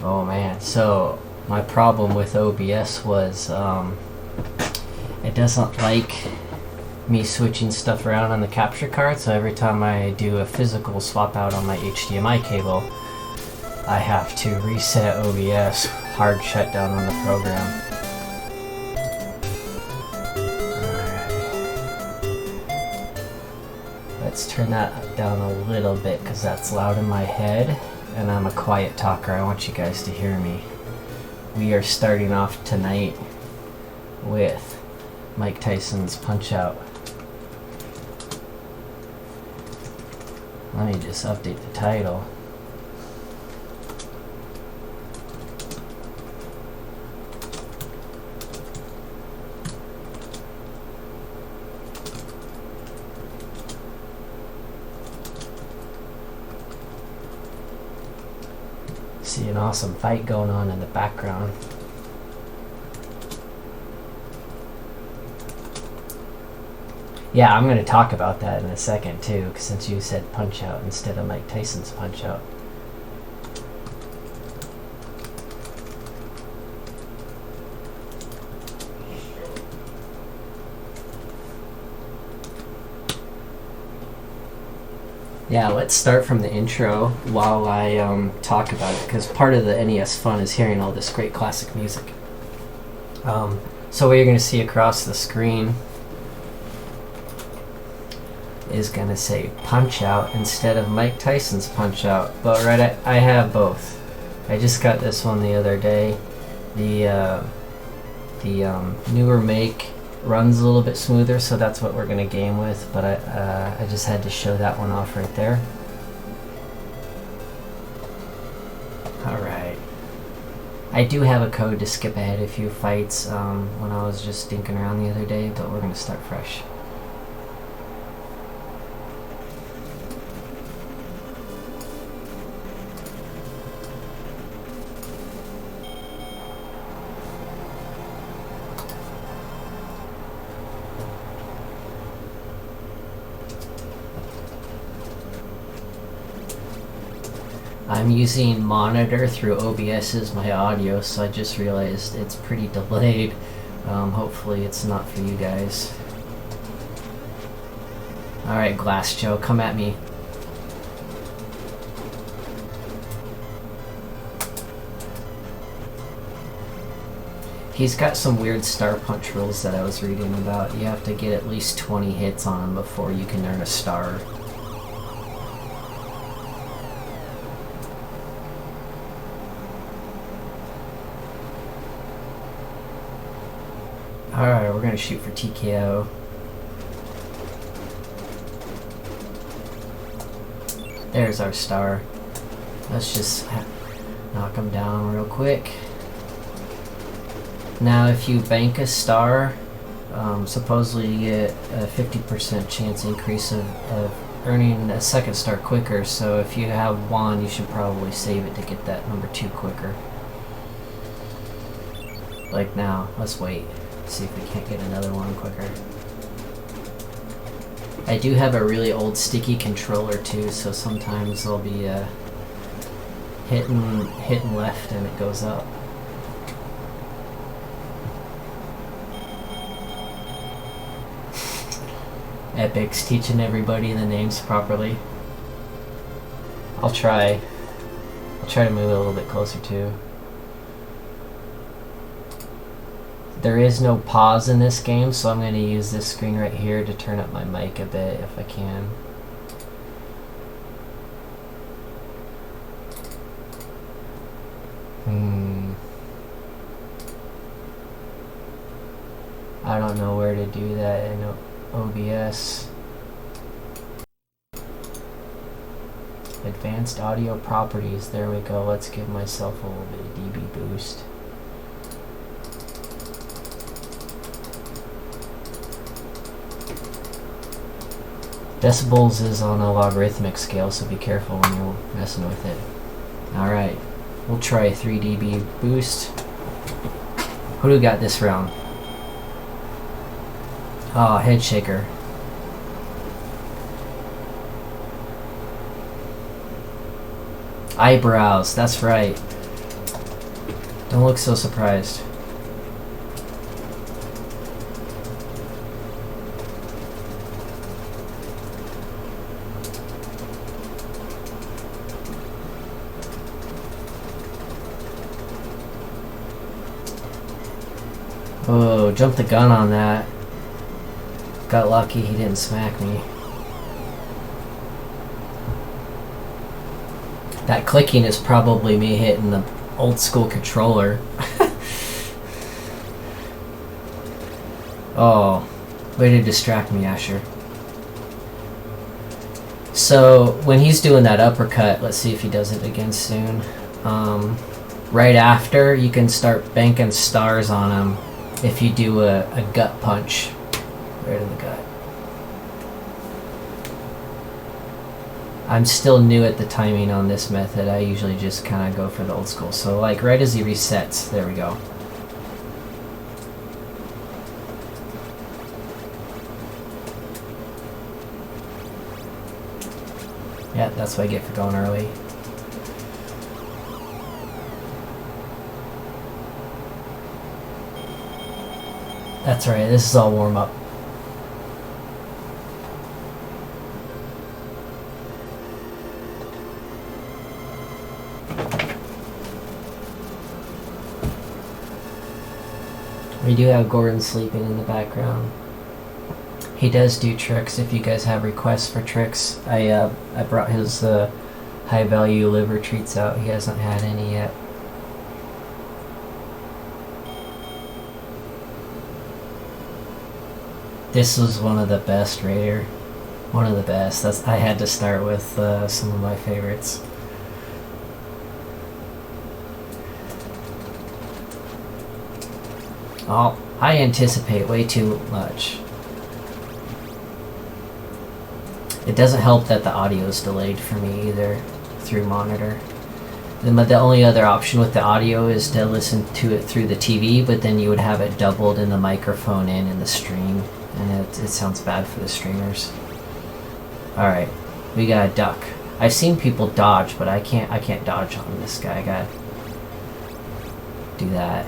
Oh man, so my problem with OBS was it doesn't like me switching stuff around on the capture card, so every time I do a physical swap out on my HDMI cable, I have to reset OBS, hard shutdown on the program. Let's turn that down a little bit because that's loud in my head and I'm a quiet talker. I want you guys to hear me. We are starting off tonight with Mike Tyson's Punch-Out. Let me just update the title. See an awesome fight going on in the background. Yeah, I'm going to talk about that in a second too, since you said Punch-Out instead of Mike Tyson's Punch-Out. Yeah, let's start from the intro while I talk about it, because part of the NES fun is hearing all this great classic music. So what you're going to see across the screen is going to say Punch-Out instead of Mike Tyson's Punch-Out, but I have both. I just got this one the other day. The newer make runs a little bit smoother, so that's what we're going to game with, but I just had to show that one off right there. Alright. I do have a code to skip ahead a few fights when I was just dinking around the other day, but we're going to start fresh. I'm using monitor through OBS as my audio, so I just realized it's pretty delayed. Hopefully it's not for you guys. Alright, Glass Joe, come at me. He's got some weird star punch rules that I was reading about. You have to get at least 20 hits on him before you can earn a star. Alright, we're gonna shoot for TKO. There's our star. Let's just knock him down real quick. Now if you bank a star, supposedly you get a 50% chance increase of earning a second star quicker, so if you have one, you should probably save it to get that number 2 quicker. Like now, let's wait. See if we can't get another one quicker. I do have a really old sticky controller too, so sometimes I'll be hitting left and it goes up. Epic's teaching everybody the names properly. I'll try to move it a little bit closer too. There is no pause in this game, so I'm going to use this screen right here to turn up my mic a bit if I can. I don't know where to do that in OBS. Advanced audio properties, there we go. Let's give myself a little bit of dB boost. Decibels is on a logarithmic scale, so be careful when you're messing with it. Alright, we'll try 3 dB boost. Who do we got this round? Oh, head shaker. Eyebrows, that's right. Don't look so surprised. Oh, jumped the gun on that. Got lucky he didn't smack me. That clicking is probably me hitting the old school controller. Oh, way to distract me, Asher. So when he's doing that uppercut, let's see if he does it again soon. Right after, you can start banking stars on him if you do a gut punch right in the gut. I'm still new at the timing on this method. I usually just kind of go for the old school. So like right as he resets, there we go. Yeah, that's what I get for going early. That's right, this is all warm up. We do have Gordon sleeping in the background. He does do tricks. If you guys have requests for tricks, I brought his high value liver treats out. He hasn't had any yet. This was one of the best, Raider. One of the best. I had to start with some of my favorites. Oh, I anticipate way too much. It doesn't help that the audio is delayed for me either through monitor. The only other option with the audio is to listen to it through the TV, but then you would have it doubled in the microphone and in the stream, and it sounds bad for the streamers. Alright, we got a duck. I've seen people dodge, but I can't dodge on this guy. I gotta do that.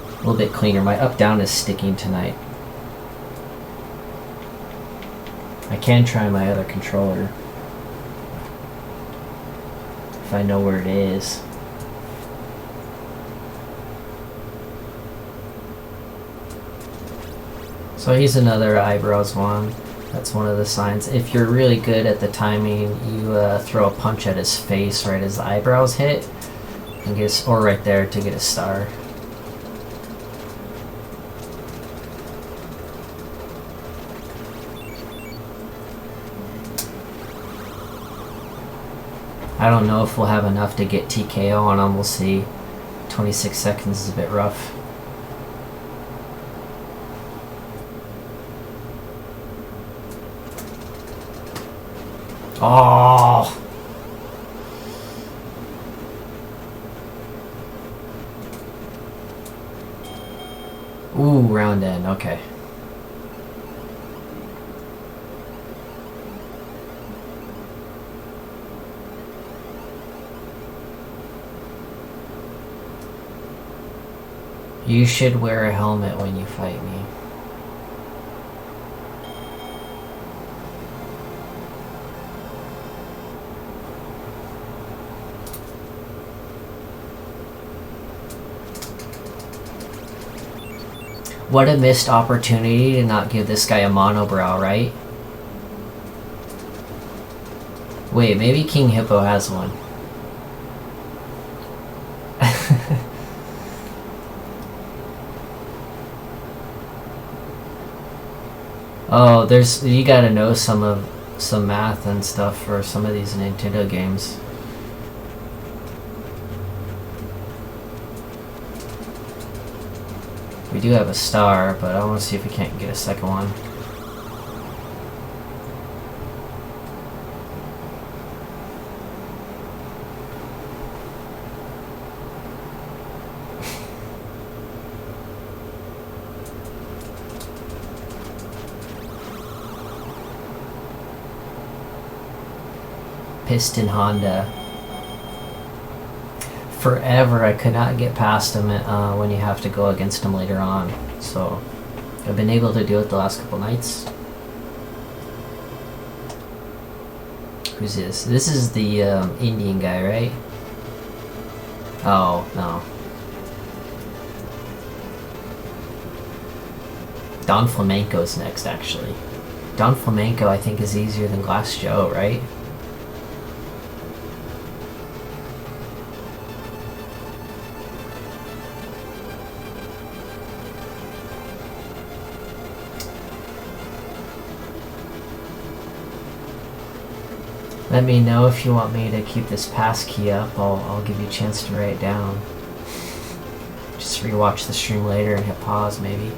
A little bit cleaner. My up-down is sticking tonight. I can try my other controller if I know where it is. So he's another eyebrows one. That's one of the signs. If you're really good at the timing, you throw a punch at his face right as the eyebrows hit, and get or right there to get a star. I don't know if we'll have enough to get TKO on him. We'll see. 26 seconds is a bit rough. Oh! Ooh, round end. Okay. You should wear a helmet when you fight me. What a missed opportunity to not give this guy a monobrow, right? Wait, maybe King Hippo has one. Oh, you gotta know some math and stuff for some of these Nintendo games. We do have a star, but I want to see if we can't get a second one. Piston Honda. forever I could not get past him when you have to go against him later on. So I've been able to do it the last couple nights. Who's this? This is the Indian guy, right? Oh, no. Don Flamenco's next, actually. Don Flamenco, I think, is easier than Glass Joe, right? Let me know if you want me to keep this passkey up. I'll give you a chance to write it down. Just rewatch the stream later and hit pause, maybe.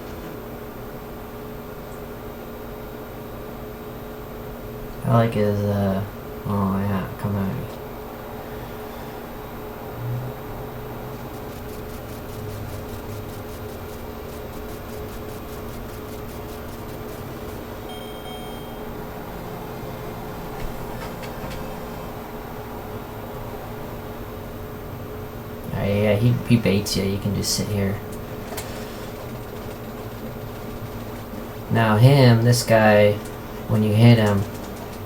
I like his, oh yeah, come at me. Yeah, he baits you. You can just sit here. Now this guy, when you hit him,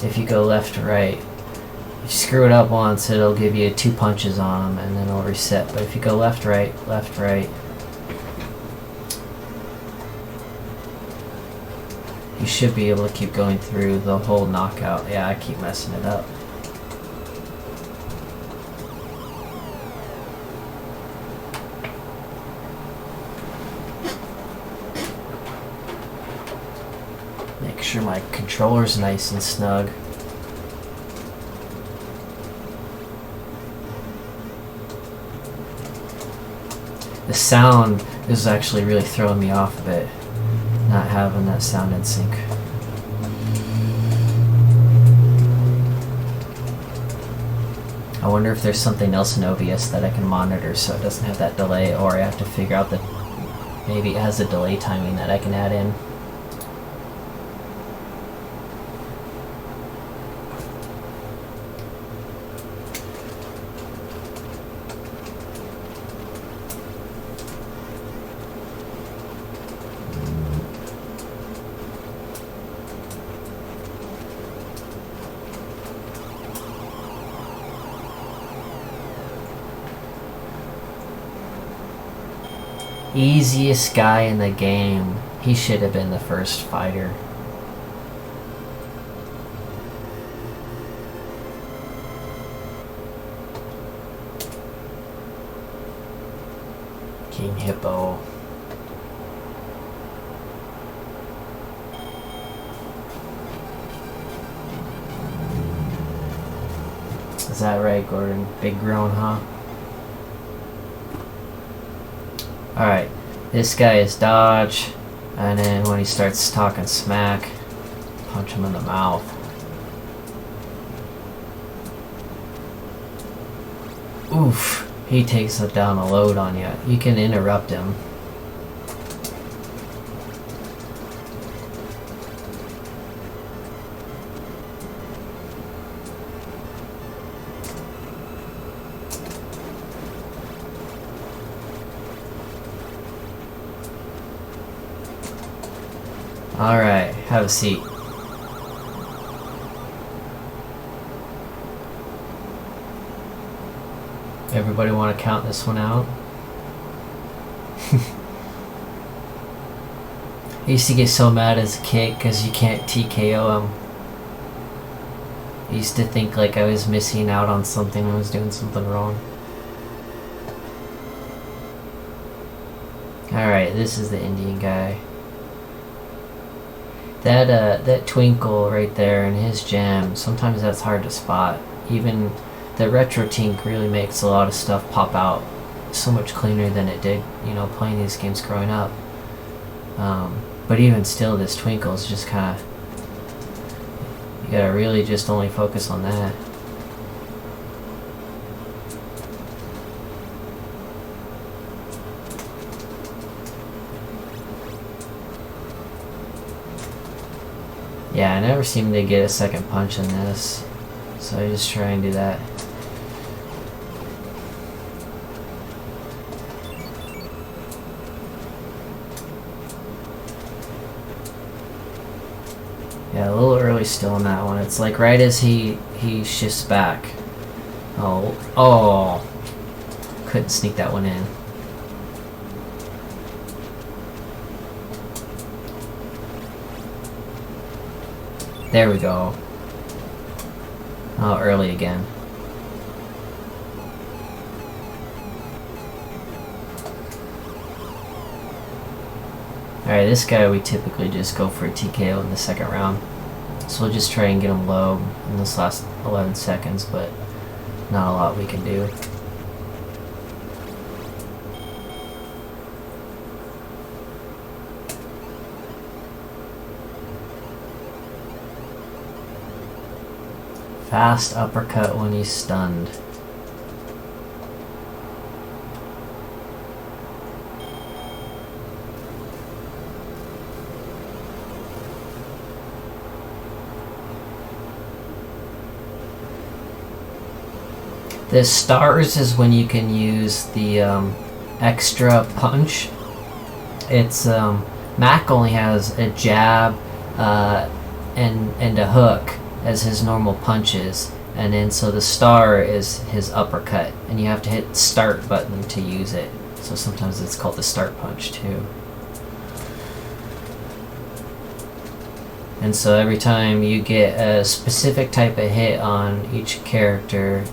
if you go left to right, if you screw it up once, it'll give you 2 punches on him, and then it'll reset. But if you go left, right, you should be able to keep going through the whole knockout. Yeah, I keep messing it up. Make sure my controller's nice and snug. The sound is actually really throwing me off a bit, not having that sound in sync. I wonder if there's something else in OBS that I can monitor so it doesn't have that delay, or I have to figure out that maybe it has a delay timing that I can add in. Easiest guy in the game. He should have been the first fighter. King Hippo. Is that right, Gordon? Big grown, huh? Alright, this guy is dodge, and then when he starts talking smack, punch him in the mouth. Oof, he takes down a load on you. You can interrupt him. Alright, have a seat. Everybody want to count this one out? I used to get so mad as a kid because you can't TKO him. I used to think like I was missing out on something, I was doing something wrong. Alright, this is the Indian guy. That twinkle right there in his jam, sometimes that's hard to spot. Even the retro tink really makes a lot of stuff pop out so much cleaner than it did, you know, playing these games growing up. But even still, this twinkle is just kind of, you gotta really just only focus on that. Yeah, I never seem to get a second punch in this, so I just try and do that. always still in that one. It's like right as he shifts back. Oh. Couldn't sneak that one in. There we go. Oh, early again. Alright, this guy we typically just go for a TKO in the second round. So we'll just try and get him low in this last 11 seconds, but not a lot we can do. Fast uppercut when he's stunned. The stars is when you can use the extra punch. It's Mac only has a jab and a hook as his normal punches, and then so the star is his uppercut, and you have to hit the start button to use it. So sometimes it's called the start punch too. And so every time you get a specific type of hit on each character,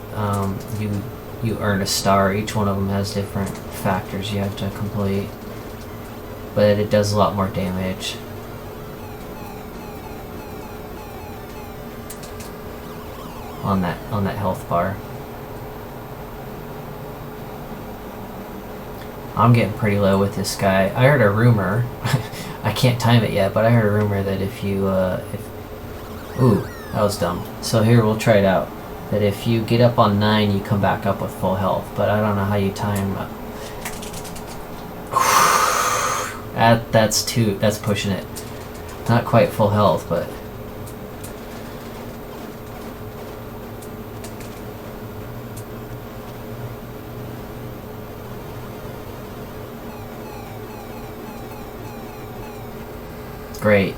you earn a star. Each one of them has different factors you have to complete, but it does a lot more damage. On that health bar. I'm getting pretty low with this guy. I heard a rumor. I can't time it yet, but I heard a rumor that if you ooh, that was dumb. So here, we'll try it out. That if you get up on 9, you come back up with full health, but I don't know how you time. That's pushing it. Not quite full health, but great.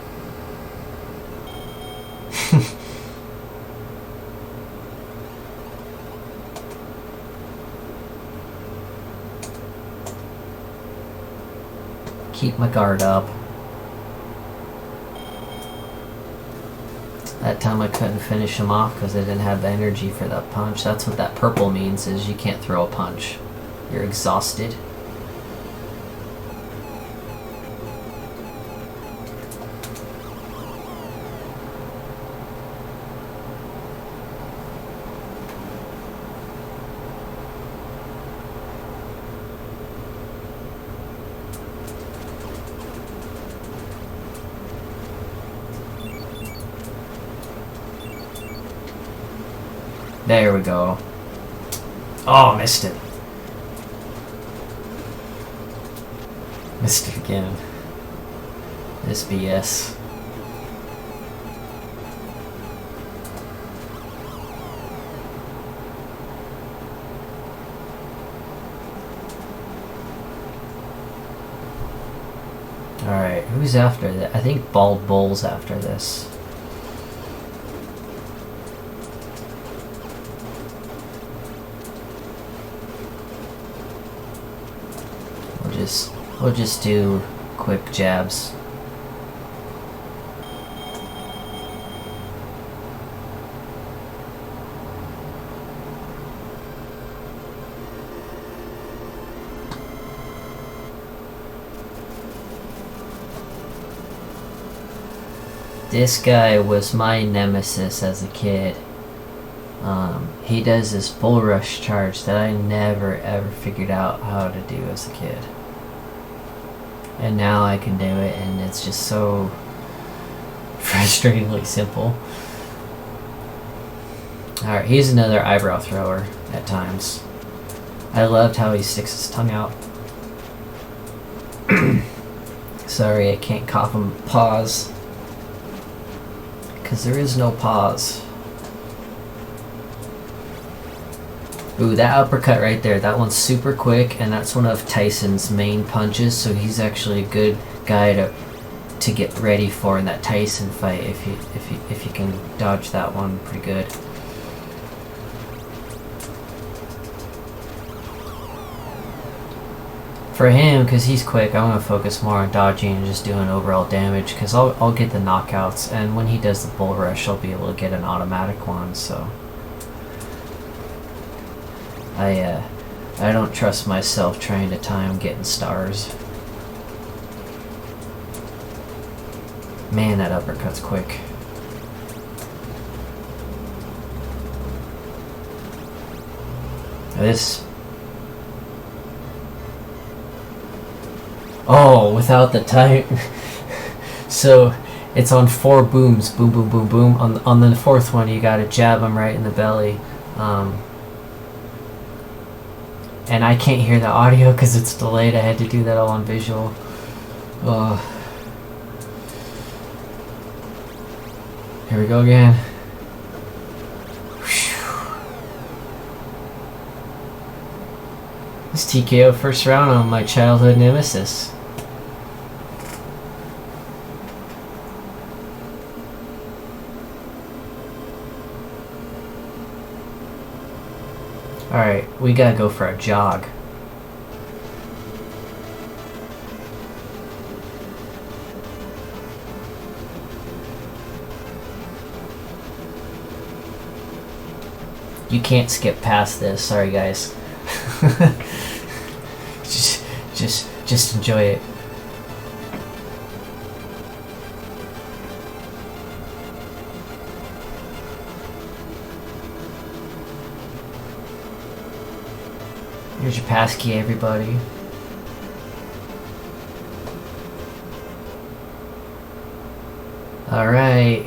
Keep my guard up. That time I couldn't finish him off because I didn't have the energy for that punch. That's what that purple means, is you can't throw a punch. You're exhausted. There we go. Oh, missed it. Missed it again. This BS. Alright, who's after that? I think Bald Bull's after this. We'll just do quick jabs. This guy was my nemesis as a kid. He does this bull rush charge that I never ever figured out how to do as a kid. And now I can do it, and it's just so frustratingly simple. Alright, he's another eyebrow thrower at times. I loved how he sticks his tongue out. Sorry, I can't cough him pause. Because there is no pause. Ooh, that uppercut right there, that one's super quick, and that's one of Tyson's main punches, so he's actually a good guy to get ready for in that Tyson fight if you can dodge that one pretty good. For him, because he's quick, I want to focus more on dodging and just doing overall damage, because I'll get the knockouts, and when he does the bull rush, I'll be able to get an automatic one, so... I don't trust myself trying to time getting stars. Man, that uppercut's quick. This... Oh, without the time. So, it's on 4 booms. Boom, boom, boom, boom. On the 4th one, you gotta jab him right in the belly. And I can't hear the audio because it's delayed. I had to do that all on visual. Here we go again. This TKO first round on my childhood nemesis. Alright, we gotta go for a jog. You can't skip past this, sorry guys. just enjoy it. Here's your passkey, everybody. Alright.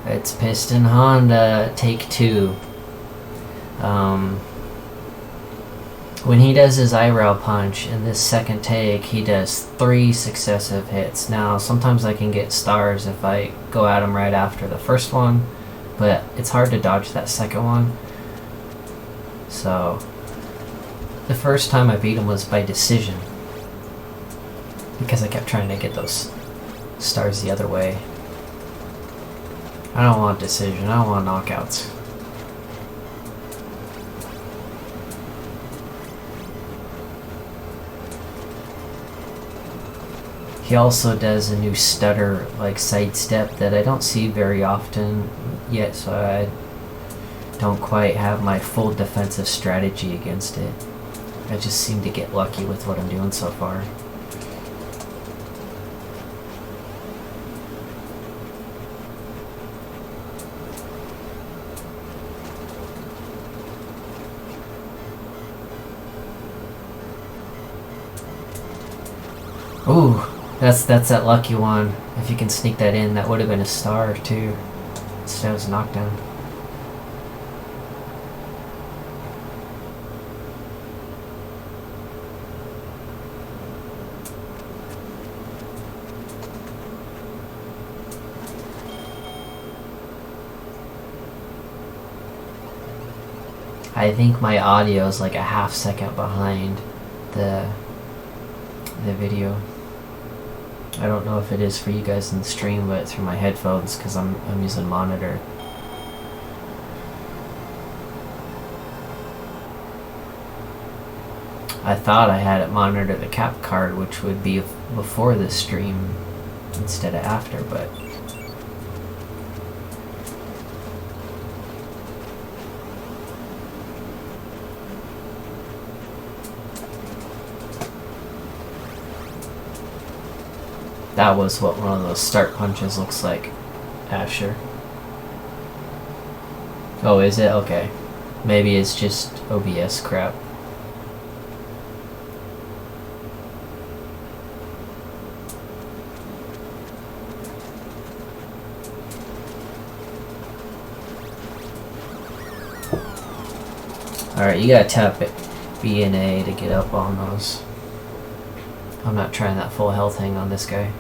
It's Piston Honda, take 2. When he does his eyebrow punch in this second take, he does 3 successive hits. Now, sometimes I can get stars if I go at him right after the first one, but it's hard to dodge that second one. So, the first time I beat him was by decision, because I kept trying to get those stars the other way. I don't want decision, I don't want knockouts. He also does a new stutter, like sidestep, that I don't see very often yet, so I don't quite have my full defensive strategy against it. I just seem to get lucky with what I'm doing so far. Ooh, that's that lucky one. If you can sneak that in, that would have been a star too. Instead it was a knockdown. I think my audio is like a half second behind the video. I don't know if it is for you guys in the stream, but through my headphones, because I'm using a monitor. I thought I had it monitor the cap card, which would be before the stream instead of after, but that was what one of those start punches looks like. Asher. Oh, is it? Okay. Maybe it's just OBS crap. Alright, you gotta tap it B and A to get up on those. I'm not trying that full health thing on this guy.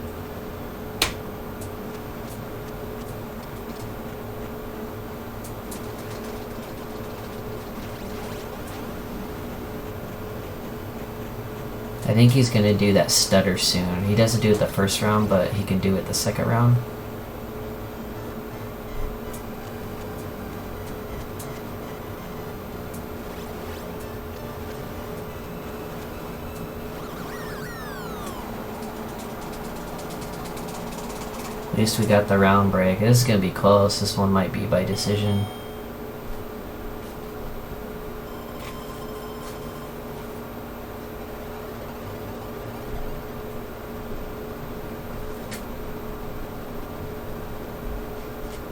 I think he's gonna do that stutter soon. He doesn't do it the first round, but he can do it the second round. At least we got the round break. This is gonna be close. This one might be by decision.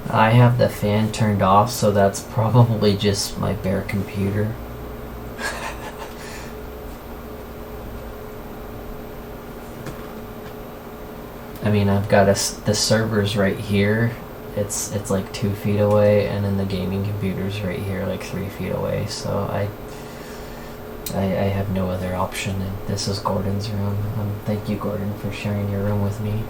I have the fan turned off, so that's probably just my bare computer. I mean, I've got the server's right here. It's like 2 feet away, and then the gaming computer's right here, like 3 feet away. So I have no other option. And this is Gordon's room. Thank you, Gordon, for sharing your room with me.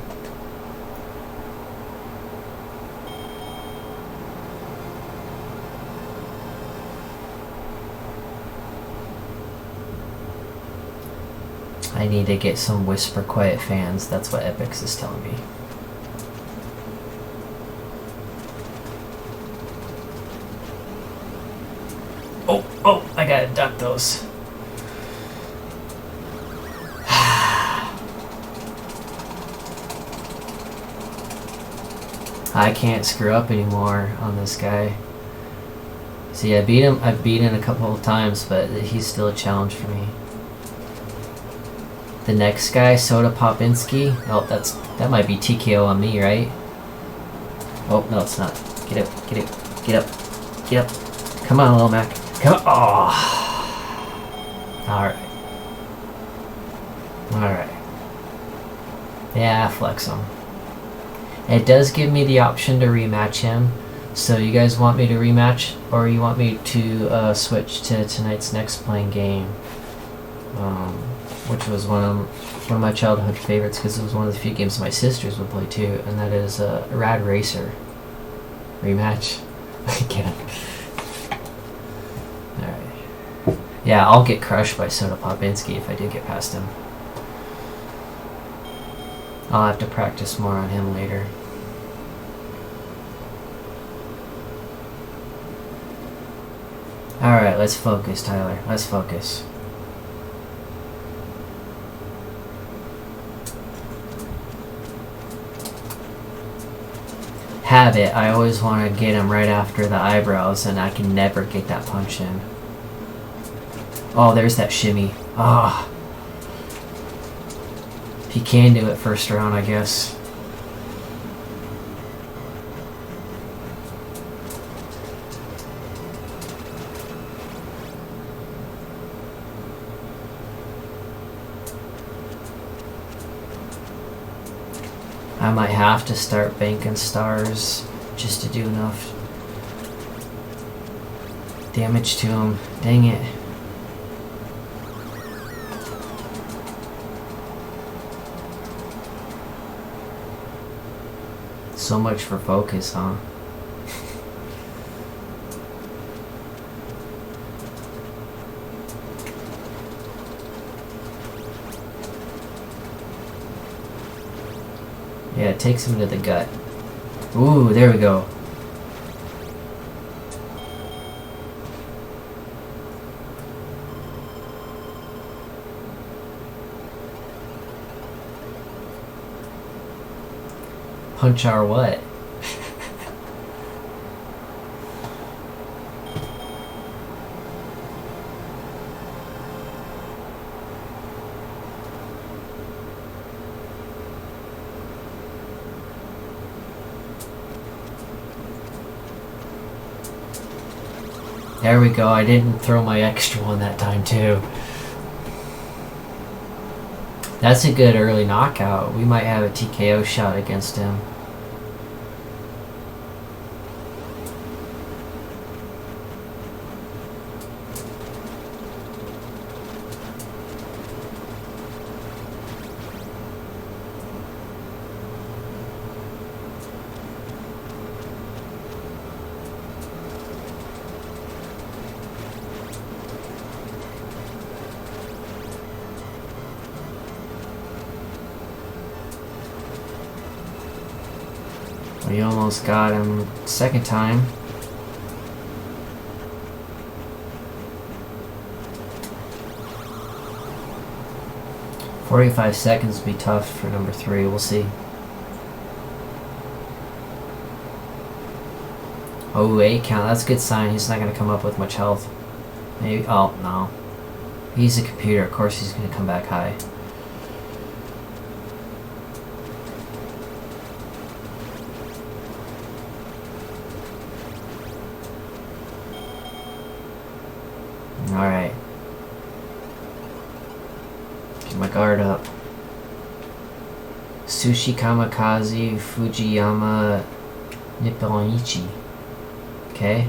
I need to get some whisper quiet fans. That's what Epix is telling me. Oh, I gotta duck those. I can't screw up anymore on this guy. See, I've beaten a couple of times, but he's still a challenge for me. The next guy, Soda Popinski. Oh, that might be TKO on me, right? Oh, no, it's not. Get up, get up, get up, get up. Come on, little Mac. Come on. Oh. Alright. Alright. Yeah, flex him. It does give me the option to rematch him. So you guys want me to rematch, or you want me to switch to tonight's next playing game? Which was one of my childhood favorites, because it was one of the few games my sisters would play too, and that is Rad Racer. Rematch. Get him. Alright. Yeah, I'll get crushed by Soda Popinski if I do get past him. I'll have to practice more on him later. Alright, let's focus, Tyler. Let's focus. Habit. I always want to get him right after the eyebrows, and I can never get that punch in. Oh, there's that shimmy. Ah. He can do it first round, I guess. I might have to start banking stars just to do enough damage to him. Dang it. So much for focus, huh? Yeah, it takes him to the gut. Ooh, there we go. Punch our what? There we go. I didn't throw my extra one that time too. That's a good early knockout. We might have a TKO shot against him. We almost got him second time. "45 seconds would be tough for number 3. We'll see." Oh, 8 count. That's a good sign. He's not going to come up with much health. Maybe. Oh, no. He's a computer. Of course he's going to come back high. Alright. Get my guard up. Sushi Kamikaze Fujiyama Nipponichi. Okay.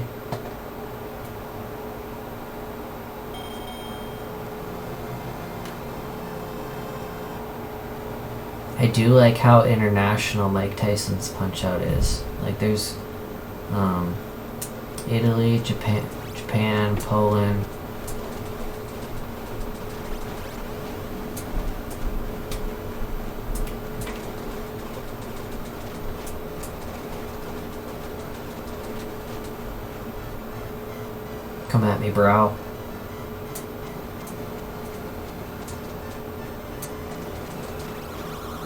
I do like how international Mike Tyson's Punch-Out is. Like there's Italy, Japan, Poland. Come at me, bro.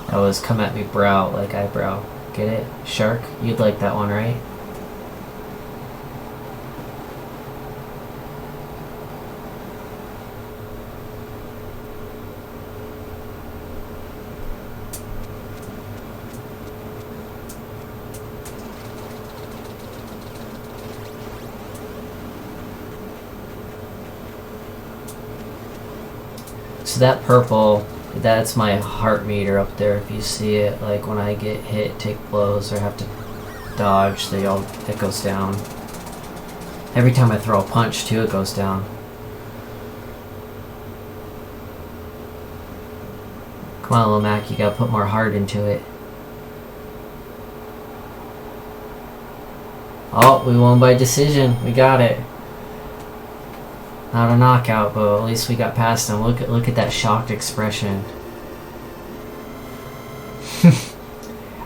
That was come at me, brow, like eyebrow. Get it? Shark? You'd like that one, right? So that purple, that's my heart meter up there. If you see it, like when I get hit, take blows, or have to dodge, it goes down. Every time I throw a punch too, it goes down. Come on, Lil Mac, you gotta put more heart into it. Oh, we won by decision. We got it. Not a knockout, but at least we got past him. Look at that shocked expression.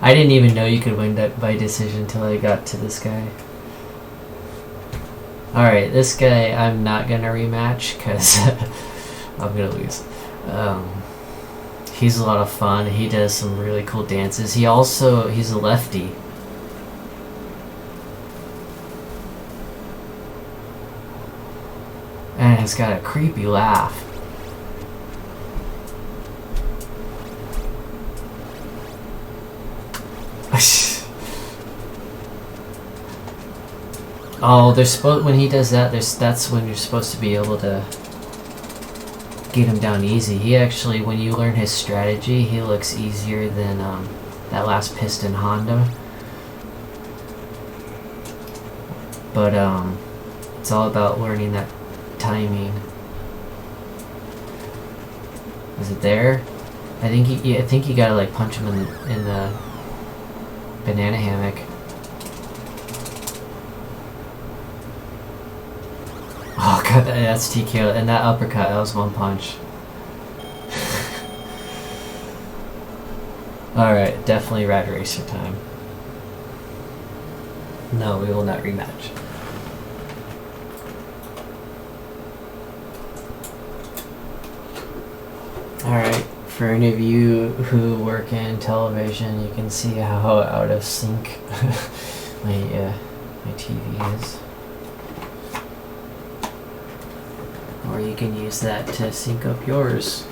I didn't even know you could win that by decision until I got to this guy. Alright, this guy I'm not gonna rematch because I'm gonna lose. He's a lot of fun. He does some really cool dances. He's a lefty. And it's got a creepy laugh. Oh, when he does that, that's when you're supposed to be able to get him down easy. He actually, when you learn his strategy, he looks easier than that last piston Honda. But it's all about learning that timing. Is it there? I think you gotta like punch him in the banana hammock. Oh god, that's TKO, and that uppercut, that was one punch. Alright, definitely Rad Racer time. No, we will not rematch. Alright, for any of you who work in television, you can see how out of sync my TV is. Or you can use that to sync up yours.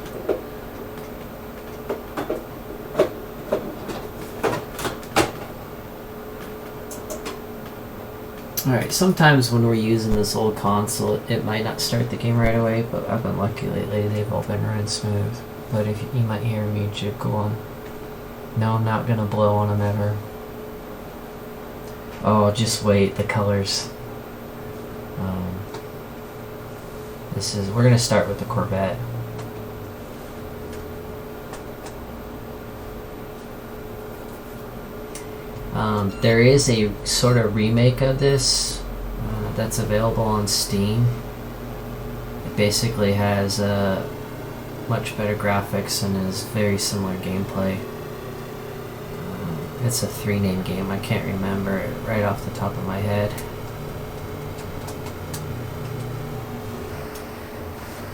Alright, sometimes when we're using this old console, it might not start the game right away, but I've been lucky lately, they've all been running smooth. But if you might hear me jiggling. No, I'm not gonna blow on them ever. Oh, just wait, the colors. We're gonna start with the Corvette. There is a sort of remake of this that's available on Steam. It basically has much better graphics and is very similar gameplay. It's a 3-name game. I can't remember it right off the top of my head.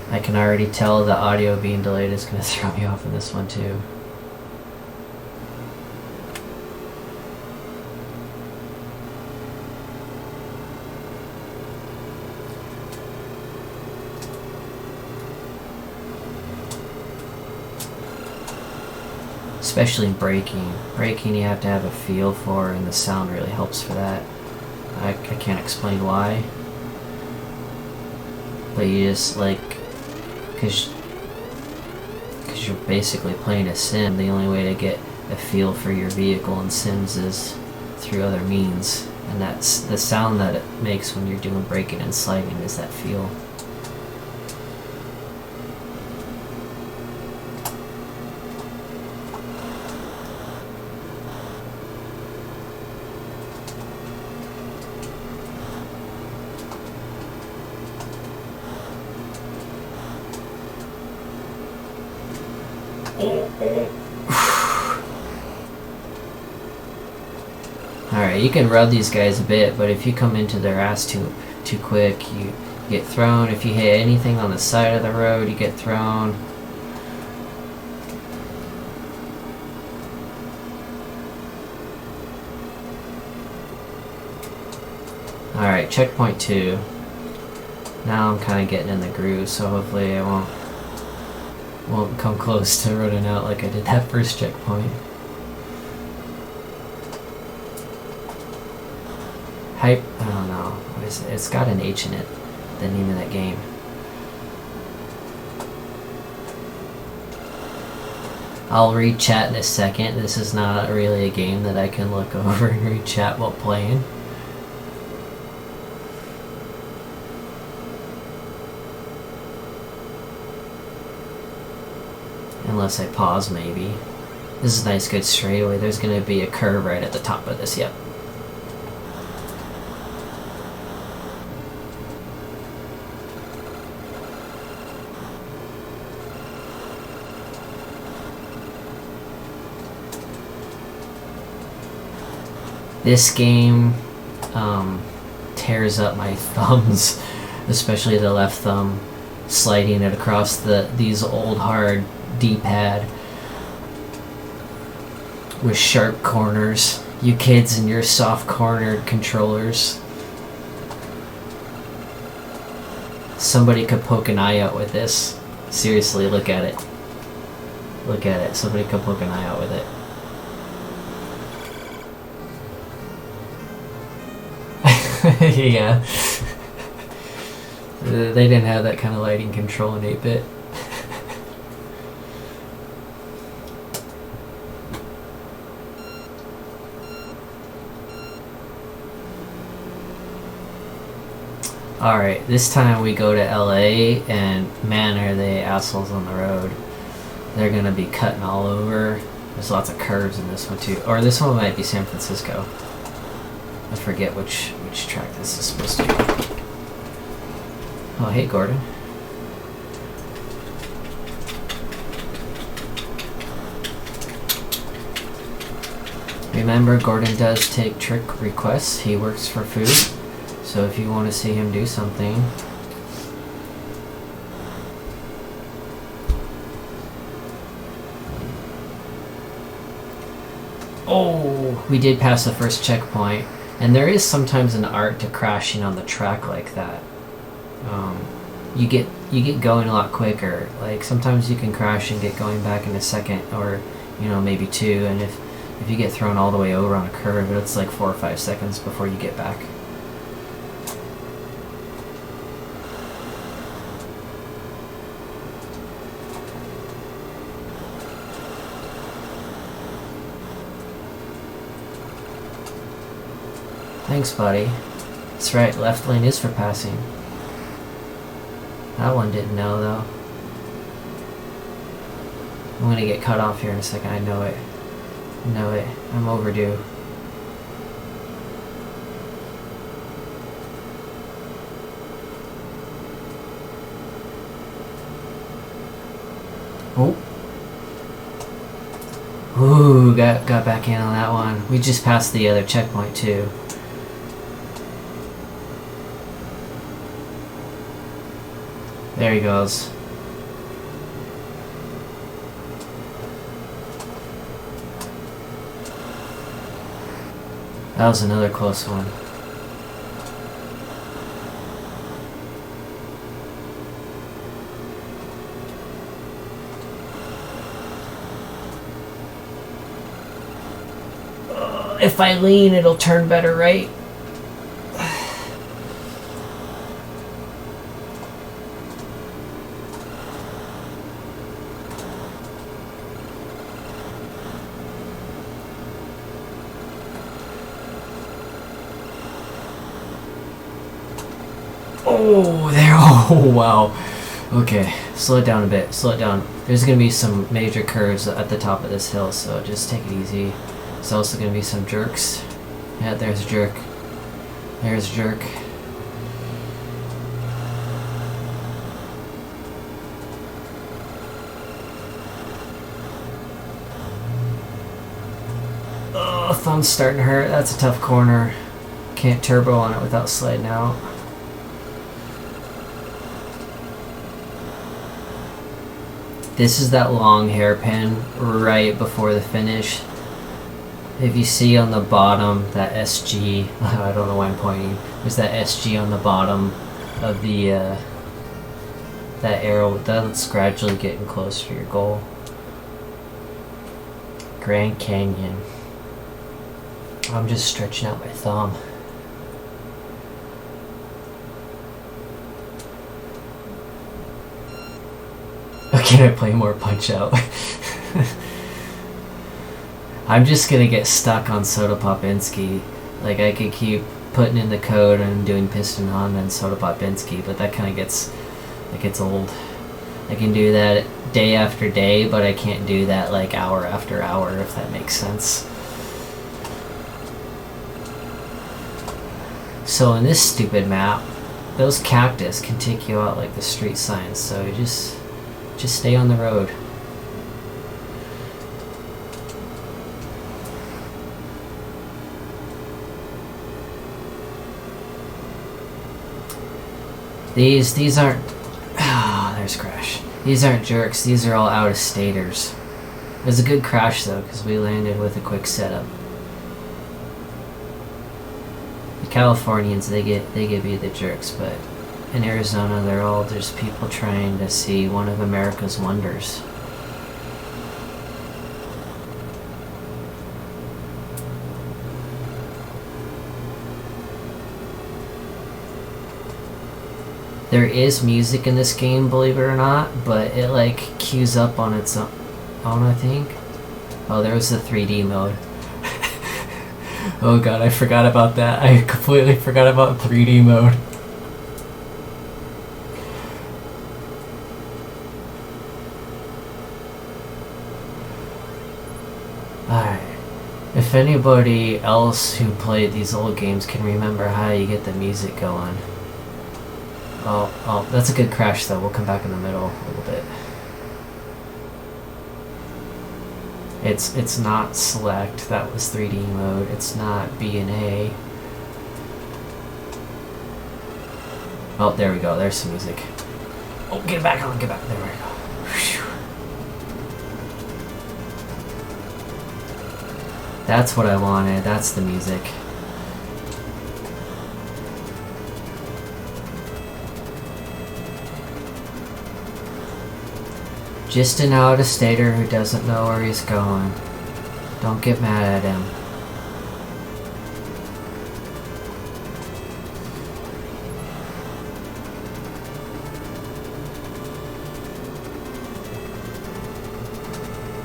I can already tell the audio being delayed is going to throw me off in this one too. Especially in braking. Braking you have to have a feel for, and the sound really helps for that. I can't explain why. But you just like, because you're basically playing a sim, the only way to get a feel for your vehicle in Sims is through other means. And that's the sound that it makes when you're doing braking and sliding, is that feel. Alright, you can rub these guys a bit, but if you come into their ass too quick, you get thrown. If you hit anything on the side of the road, you get thrown. Alright, checkpoint 2. Now I'm kind of getting in the groove, so hopefully I won't come close to running out like I did that first checkpoint. Hype, I don't know, what is it? It's got an H in it, the name of that game. I'll read chat in a second. This is not really a game that I can look over and read chat while playing. Unless I pause, maybe. This is a nice good straightaway. There's going to be a curve right at the top of this, yep. This game tears up my thumbs, especially the left thumb, sliding it across these old hard D-pad with sharp corners. You kids and your soft cornered controllers. Somebody could poke an eye out with this. Seriously, look at it. Look at it. Somebody could poke an eye out with it. Yeah. They didn't have that kind of lighting control in 8-bit. Alright, this time we go to LA, and man, are they assholes on the road. They're gonna be cutting all over. There's lots of curves in this one too. Or this one might be San Francisco. I forget which track this is supposed to be. Oh, hey, Gordon. Remember, Gordon does take trick requests. He works for food. So if you want to see him do something... Oh, we did pass the first checkpoint. And there is sometimes an art to crashing on the track like that. You get going a lot quicker. Like sometimes you can crash and get going back in a second, or maybe 2. And if you get thrown all the way over on a curve, it's like 4 or 5 seconds before you get back. Thanks, buddy. That's right, left lane is for passing. That one didn't know, though. I'm gonna get cut off here in a second, I know it. I know it. I'm overdue. Oh. Ooh, got back in on that one. We just passed the other checkpoint too. There he goes. That was another close one. If I lean, it'll turn better, right? Oh, there. Oh, wow. Okay, slow it down a bit. Slow it down. There's going to be some major curves at the top of this hill, so just take it easy. There's also going to be some jerks. Yeah, there's a jerk. There's a jerk. Oh, thumb's starting to hurt. That's a tough corner. Can't turbo on it without sliding out. This is that long hairpin right before the finish. If you see on the bottom, that SG, I don't know why I'm pointing, there's that SG on the bottom of the, that arrow, that's gradually getting closer to your goal. Grand Canyon. I'm just stretching out my thumb. Can I play more Punch-Out? I'm just gonna get stuck on Soda Popinski. Like, I could keep putting in the code and doing Piston Honda and Soda Popinski, but that kind of gets old. I can do that day after day, but I can't do that like hour after hour, if that makes sense. So in this stupid map, those cactus can take you out like the street signs, so you just stay on the road. These aren't... Ah, there's Crash. These aren't jerks, these are all out-of-staters. It was a good crash though, because we landed with a quick setup. The Californians, they give you the jerks, but in Arizona they're all just people trying to see one of America's wonders. There is music in this game, believe it or not, but it like queues up on its own, I think. Oh, there was the 3D mode. Oh god, I forgot about that. I completely forgot about 3D mode. Alright. If anybody else who played these old games can remember how you get the music going. Oh, that's a good crash though. We'll come back in the middle a little bit. It's not select. That was 3D mode. It's not B and A. Oh, there we go. There's some music. Oh, get back on. Get back. There we go. Whew. That's what I wanted. That's the music. Just an out-of-stater who doesn't know where he's going. Don't get mad at him.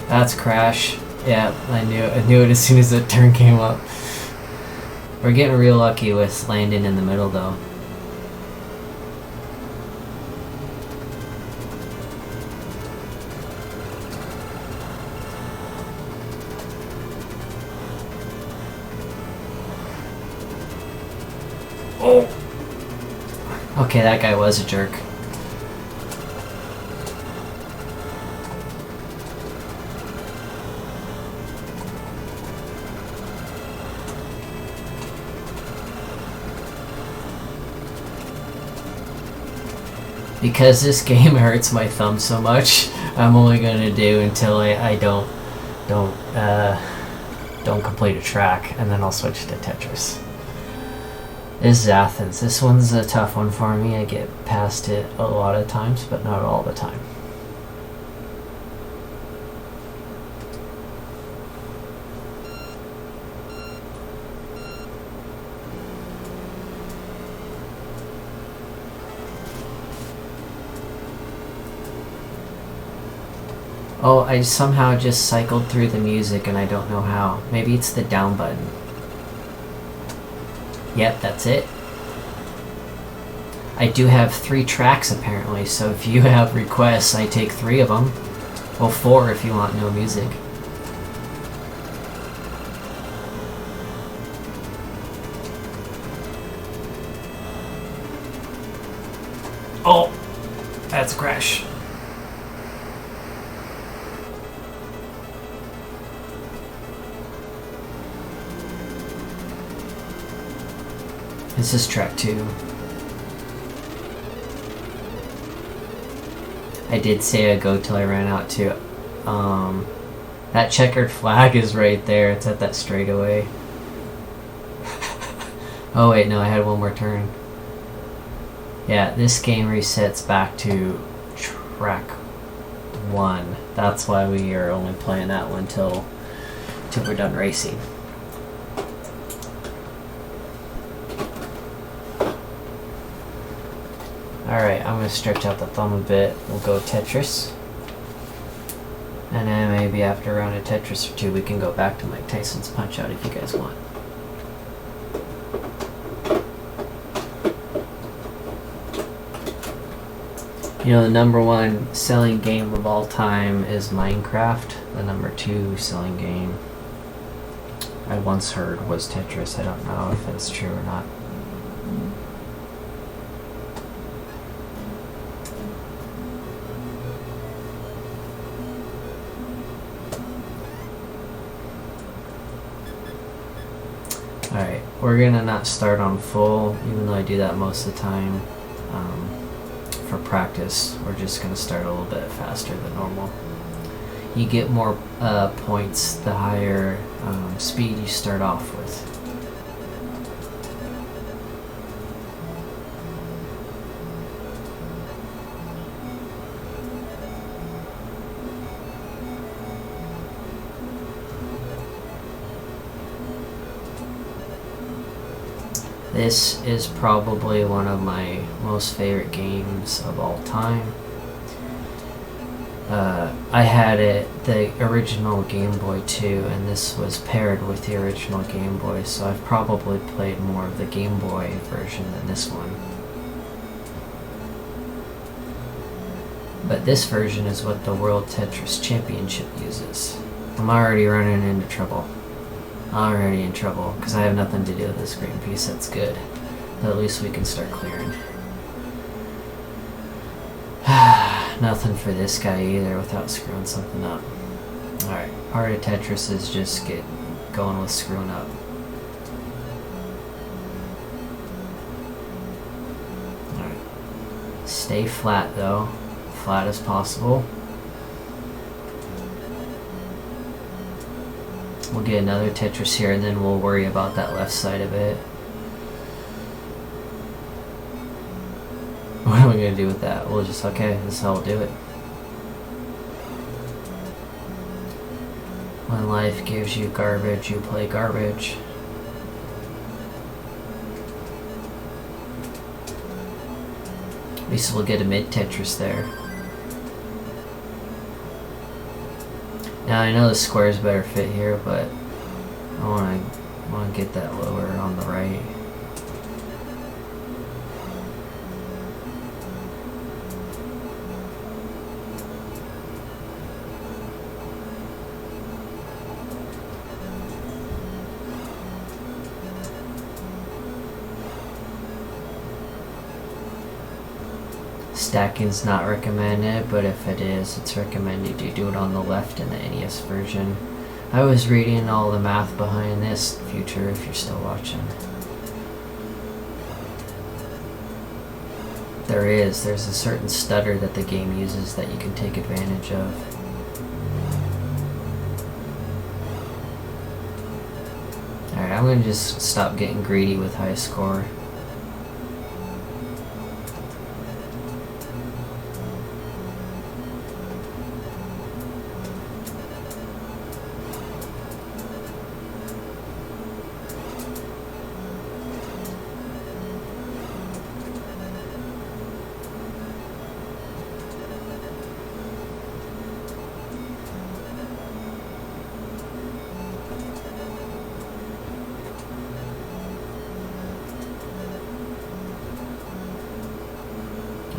That's Crash. Yeah, I knew it as soon as the turn came up. We're getting real lucky with landing in the middle though. Oh! Okay, that guy was a jerk. Because this game hurts my thumb so much, I'm only gonna do until I don't complete a track, and then I'll switch to Tetris. This is Athens. This one's a tough one for me. I get past it a lot of times, but not all the time. Oh, I somehow just cycled through the music and I don't know how. Maybe it's the down button. Yep, that's it. I do have 3 tracks apparently, so if you have requests, I take 3 of them. Well, 4 if you want no music. Oh, that's a crash. This is track 2. I did say I'd go till I ran out too. That checkered flag is right there. It's at that straightaway. Oh wait, no, I had one more turn. Yeah, this game resets back to track 1. That's why we are only playing that one till we're done racing. Alright, I'm going to stretch out the thumb a bit. We'll go Tetris. And then maybe after a round of Tetris or 2, we can go back to Mike Tyson's Punch-Out if you guys want. You know, the number 1 selling game of all time is Minecraft. The number 2 selling game I once heard was Tetris. I don't know if that's true or not. Alright, we're gonna not start on full, even though I do that most of the time. For practice, we're just gonna start a little bit faster than normal. You get more points the higher speed you start off with. This is probably one of my most favorite games of all time. I had the original Game Boy too, and this was paired with the original Game Boy, so I've probably played more of the Game Boy version than this one. But this version is what the World Tetris Championship uses. I'm already running into trouble. Already in trouble, because I have nothing to do with this green piece. That's good. But at least we can start clearing. Nothing for this guy either without screwing something up. Alright, part of Tetris is just get going with screwing up. Alright. Stay flat though. Flat as possible. We'll get another Tetris here and then we'll worry about that left side of it. What are we going to do with that? We'll just, okay, this is how we'll do it. When life gives you garbage, you play garbage. At least we'll get a mid Tetris there. Now I know the squares better fit here, but I want to get that lower on the right. Stacking's not recommended, but if it is, it's recommended you do it on the left in the NES version. I was reading all the math behind this, future, if you're still watching. there is. There's a certain stutter that the game uses that you can take advantage of. Alright, I'm gonna just stop getting greedy with high score.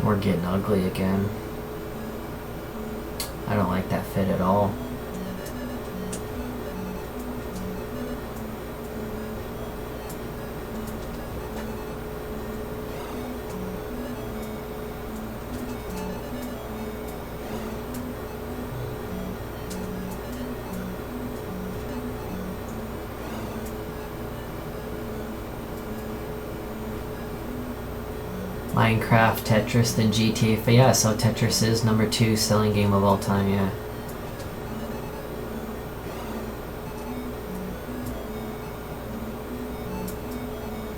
We're getting ugly again. I don't like that fit at all. Minecraft, Tetris, then GTA. But yeah, so Tetris is number 2 selling game of all time, yeah.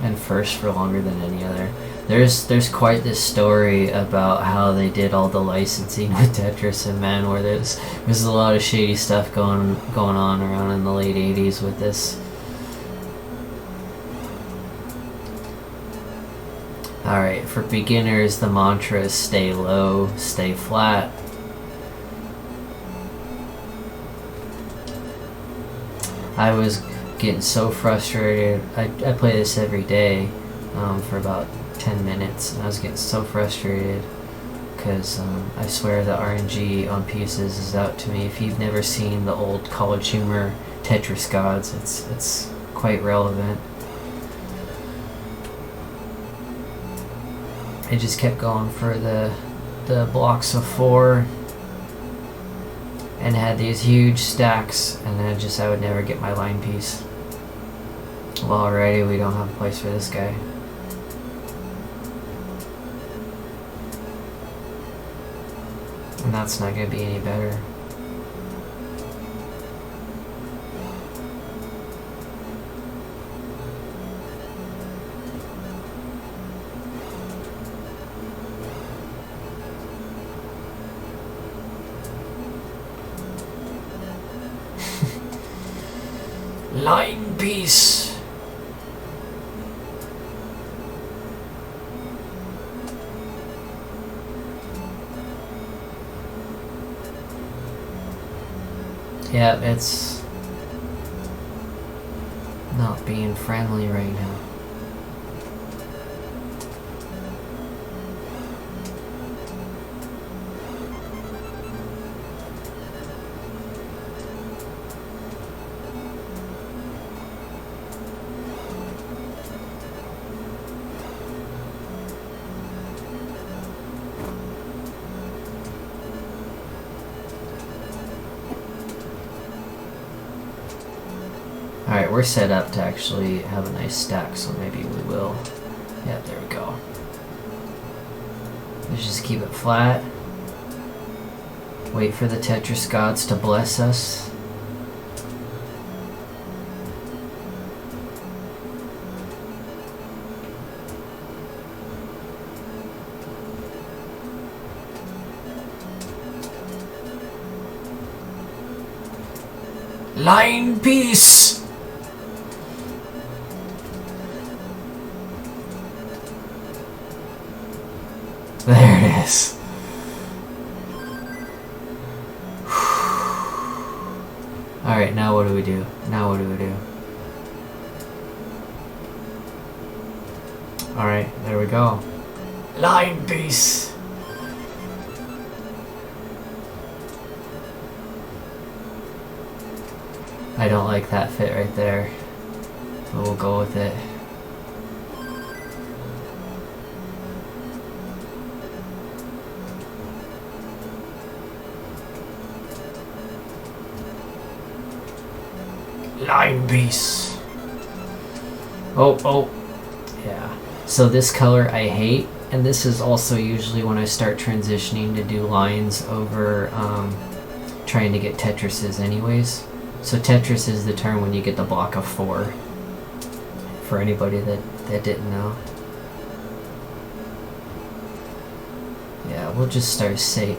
And first for longer than any other. There's quite this story about how they did all the licensing with Tetris, and man, where there's a lot of shady stuff going on around in the late 80s with this. Alright, for beginners, the mantra is stay low, stay flat. I was getting so frustrated. I play this every day for about 10 minutes, and I was getting so frustrated because I swear the RNG on pieces is out to me. If you've never seen the old College Humor Tetris gods, it's quite relevant. I just kept going for the blocks of 4 and had these huge stacks, and then I would never get my line piece. Well, already we don't have a place for this guy. And that's not going to be any better. Line piece. Yeah, it's not being friendly right now. Alright, we're set up to actually have a nice stack, so maybe we will. Yeah, there we go. Let's just keep it flat. Wait for the Tetris gods to bless us. Line piece! There it is. Alright, now what do we do? Now what do we do? Alright, there we go. Line piece! I don't like that fit right there, but we'll go with it. Line piece. Oh, yeah. So this color I hate, and this is also usually when I start transitioning to do lines over trying to get Tetrises anyways. So Tetris is the term when you get the block of 4, for anybody that didn't know. Yeah, we'll just start safe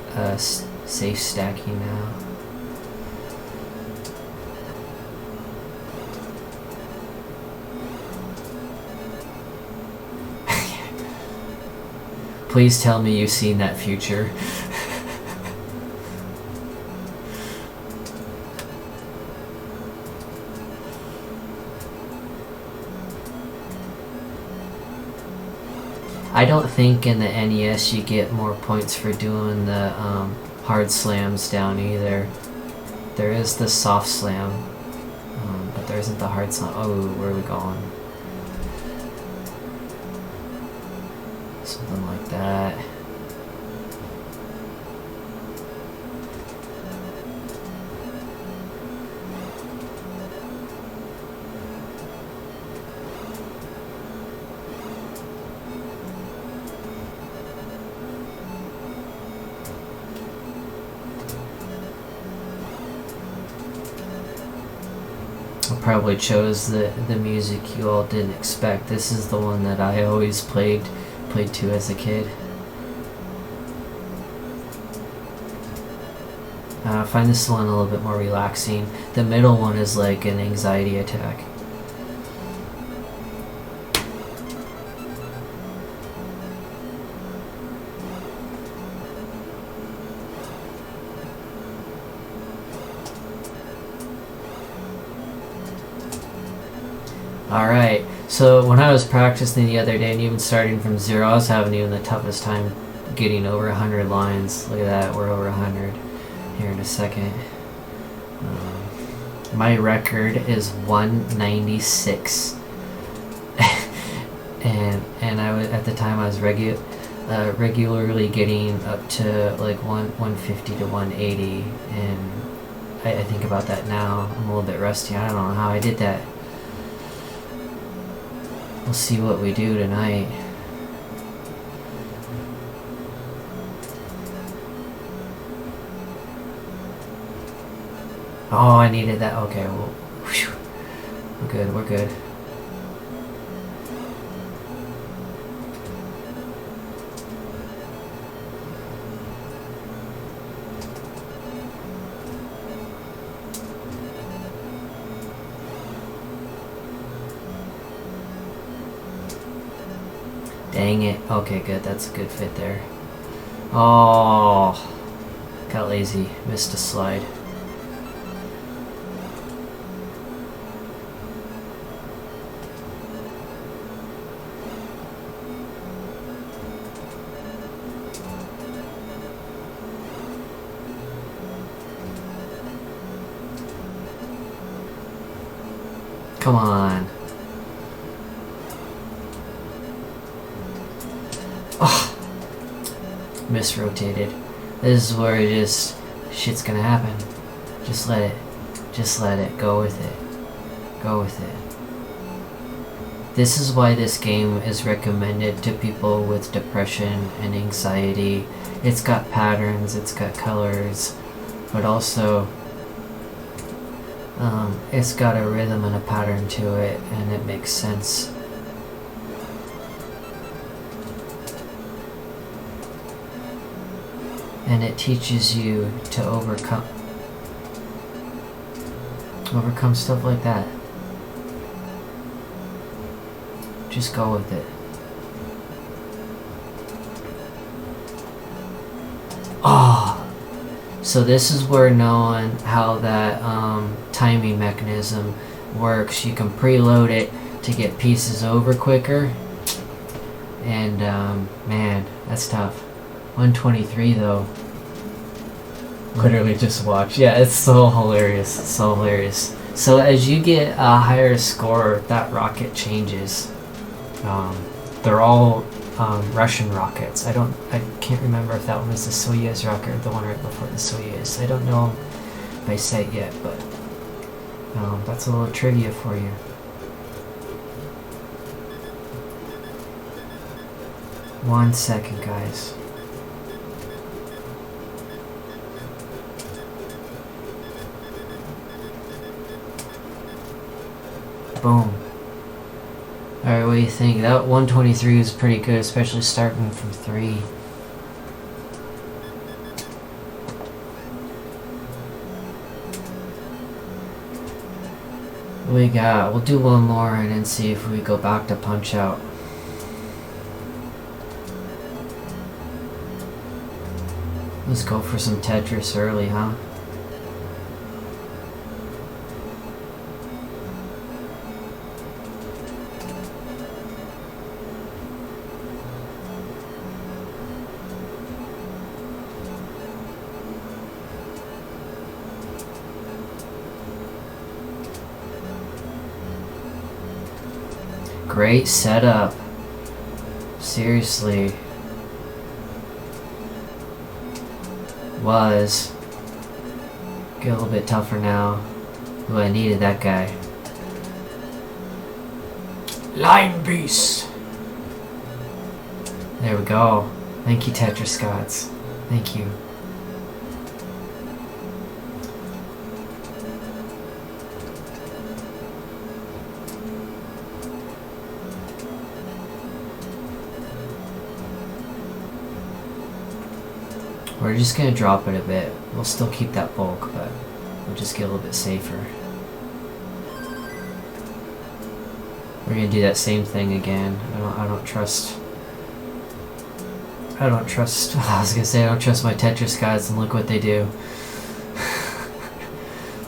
stacking now. Please tell me you've seen that future. I don't think in the NES you get more points for doing the hard slams down either. There is the soft slam, but there isn't the hard slam. Oh, where are we going? Something like that. I probably chose the music you all didn't expect. This is the one that I always played to as a kid. I find this one a little bit more relaxing. The middle one is like an anxiety attack. Alright, so when I was practicing the other day and even starting from 0, I was having even the toughest time getting over 100 lines. Look at that, we're over 100 here in a second. My record is 196. and I was, at the time I was regularly getting up to like 150 to 180, and I think about that now. I'm a little bit rusty. I don't know how I did that. We'll see what we do tonight. Oh, I needed that. Okay, well, whew. We're good, we're good. Dang it. Okay, good. That's a good fit there. Oh, got lazy. Missed a slide. Come on. Oh, misrotated. This is where it just shit's gonna happen. Just let it go with it. Go with it. This is why this game is recommended to people with depression and anxiety. It's got patterns, it's got colors, but also it's got a rhythm and a pattern to it, and it makes sense. And it teaches you to overcome stuff like that. Just go with it. Oh, so this is where knowing how that timing mechanism works. You can preload it to get pieces over quicker. And man, that's tough. 123 though. Literally just watch. Yeah, it's so hilarious. It's so hilarious. So as you get a higher score, that rocket changes. They're all Russian rockets. I can't remember if that one was the Soyuz rocket or the one right before the Soyuz. I don't know by sight yet, but that's a little trivia for you. 1 second, guys. Boom. Alright, what do you think? That 123 was pretty good, especially starting from 3. We got, we'll do one more and then see if we go back to Punch Out. Let's go for some Tetris early, huh? Great setup. Seriously. Was. Get a little bit tougher now. Ooh, I needed that guy. Line Beast! There we go. Thank you, Tetris Gods. Thank you. We're just gonna drop it a bit. We'll still keep that bulk, but we'll just get a little bit safer. We're gonna do that same thing again. I don't trust. I was gonna say I don't trust my Tetris guys, and look what they do.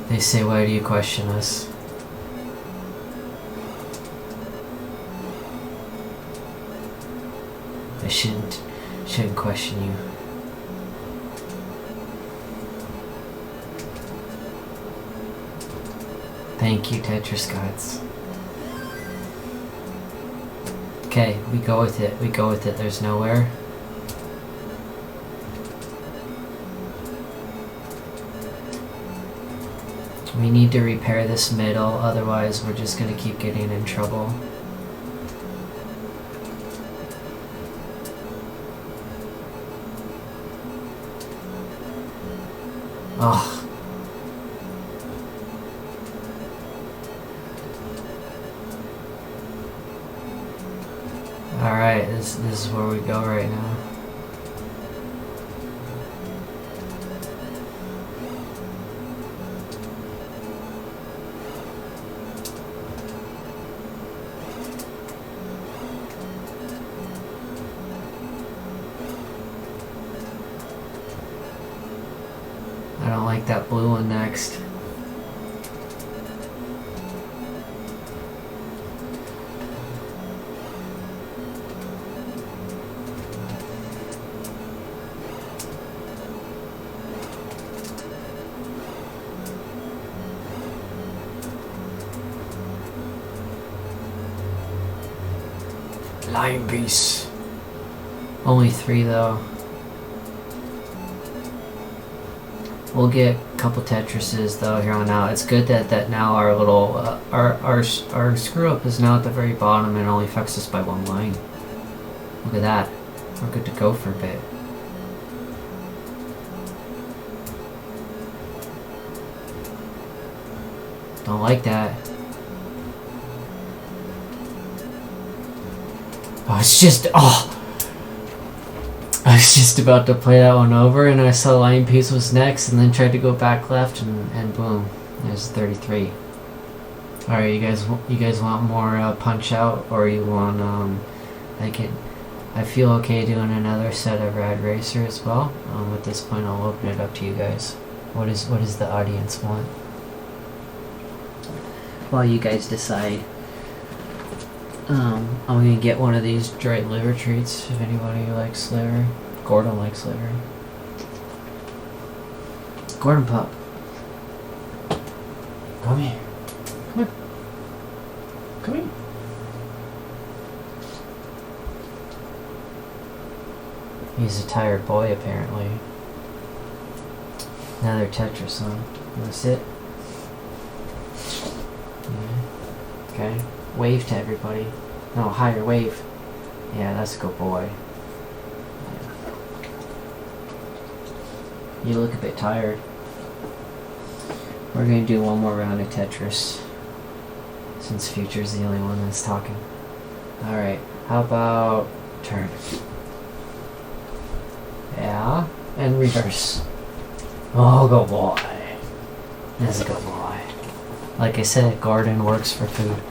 They say, "Why do you question us?" I shouldn't question you. Thank you, Tetris Gods. Okay, we go with it. We go with it. There's nowhere. We need to repair this middle, otherwise we're just gonna keep getting in trouble. Oh. Alright, this is where we go right now. I don't like that blue one next. Lion Beast. Only 3 though. We'll get a couple Tetrises though here on out. It's good that now our little our screw up is now at the very bottom and only affects us by 1 line. Look at that. We're good to go for a bit. Don't like that. I was just about to play that one over and I saw Lion Piece was next and then tried to go back left and boom, there's 33. Alright, you guys want more Punch Out, or you want I feel okay doing another set of Rad Racer as well. At this point I'll open it up to you guys. What does the audience want? While you guys decide. I'm gonna get one of these dried liver treats if anybody likes liver. Gordon likes liver. Gordon pup. Come here. Come on. Come here. He's a tired boy apparently. Another Tetris, huh? You wanna sit? Yeah. Okay. Wave to everybody. No, higher wave. Yeah, that's a good boy. You look a bit tired. We're gonna do one more round of Tetris, since Future's the only one that's talking. Alright, how about turn? Yeah, and reverse. Oh, good boy. That's a good boy. Like I said, Gordon works for food.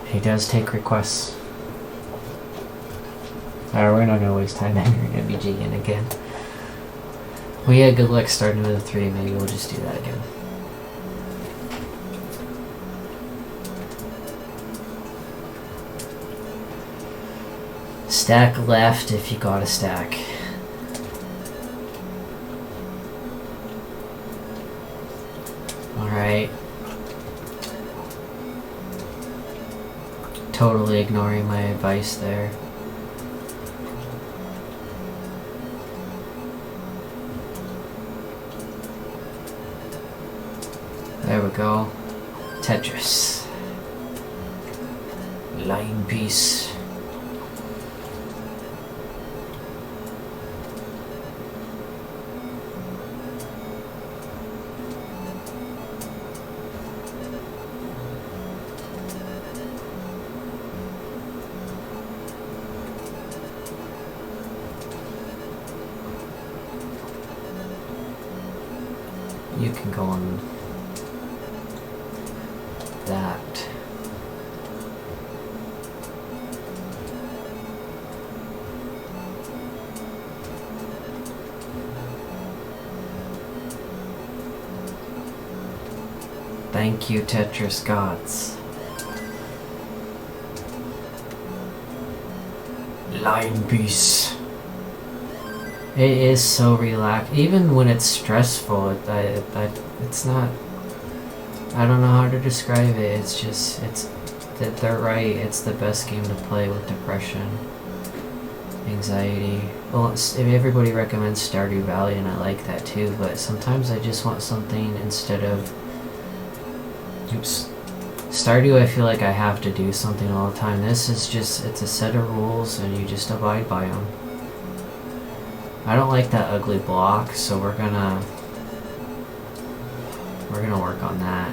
He does take requests. Alright, we're not gonna waste time entering MBG in again. We had good luck starting with a 3, maybe we'll just do that again. Stack left if you got a stack. Alright. Totally ignoring my advice there. There we go. Tetris. Line piece. You can go on that. Thank you, Tetris gods. Line piece. It is so relaxed. Even when it's stressful, it's not. I don't know how to describe it. It's just, they're right. It's the best game to play with depression, anxiety. Well, everybody recommends Stardew Valley, and I like that too. But sometimes I just want something instead of. Oops. Stardew, I feel like I have to do something all the time. This is just, it's a set of rules, and you just abide by them. I don't like that ugly block, so we're gonna work on that.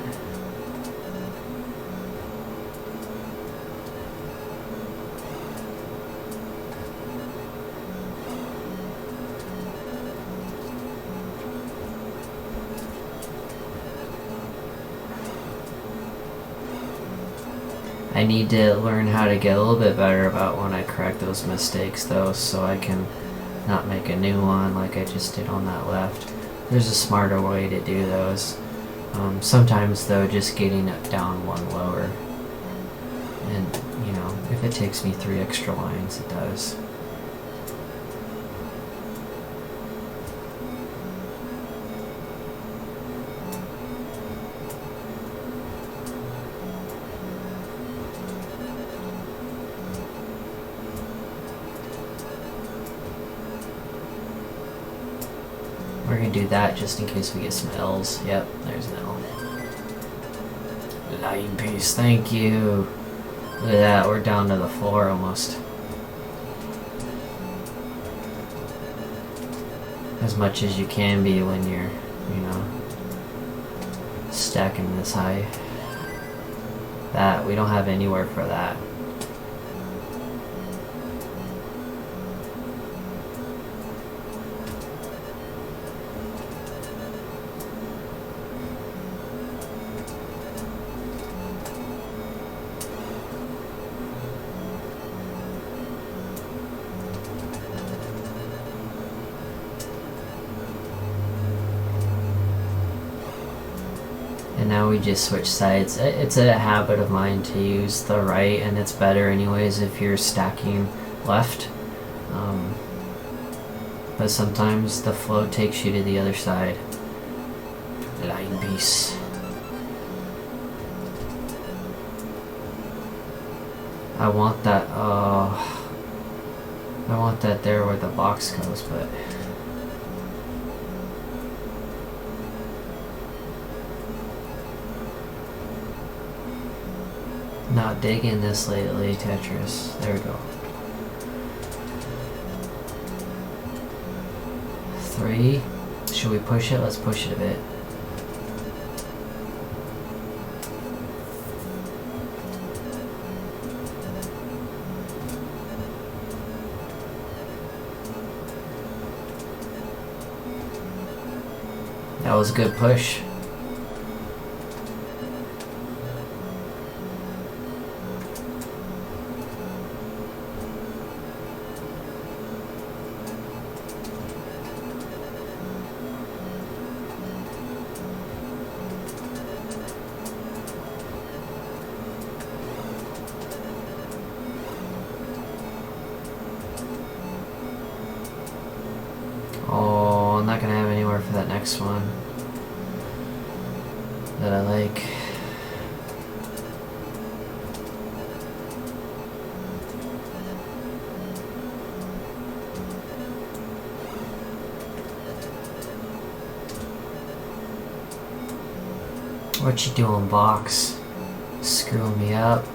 I need to learn how to get a little bit better about when I correct those mistakes though, so I can not make a new one like I just did on that left. There's a smarter way to do those. Sometimes though, just getting it down one lower, and you know, if it takes me 3 extra lines, it does. We're gonna do that just in case we get some L's. Yep, there's an L. Line piece, thank you. Look at that, we're down to the floor almost. As much as you can be when you're, you know, stacking this high. That, we don't have anywhere for that. And now we just switch sides. It's a habit of mine to use the right, and it's better anyways if you're stacking left. But sometimes the flow takes you to the other side. Line piece. I want that, I want that there where the box goes, but... Not digging this lately, Tetris. There we go. 3. Should we push it? Let's push it a bit. That was a good push. Oh, I'm not gonna have anywhere for that next one that I like. What you doing, box? Screwing me up.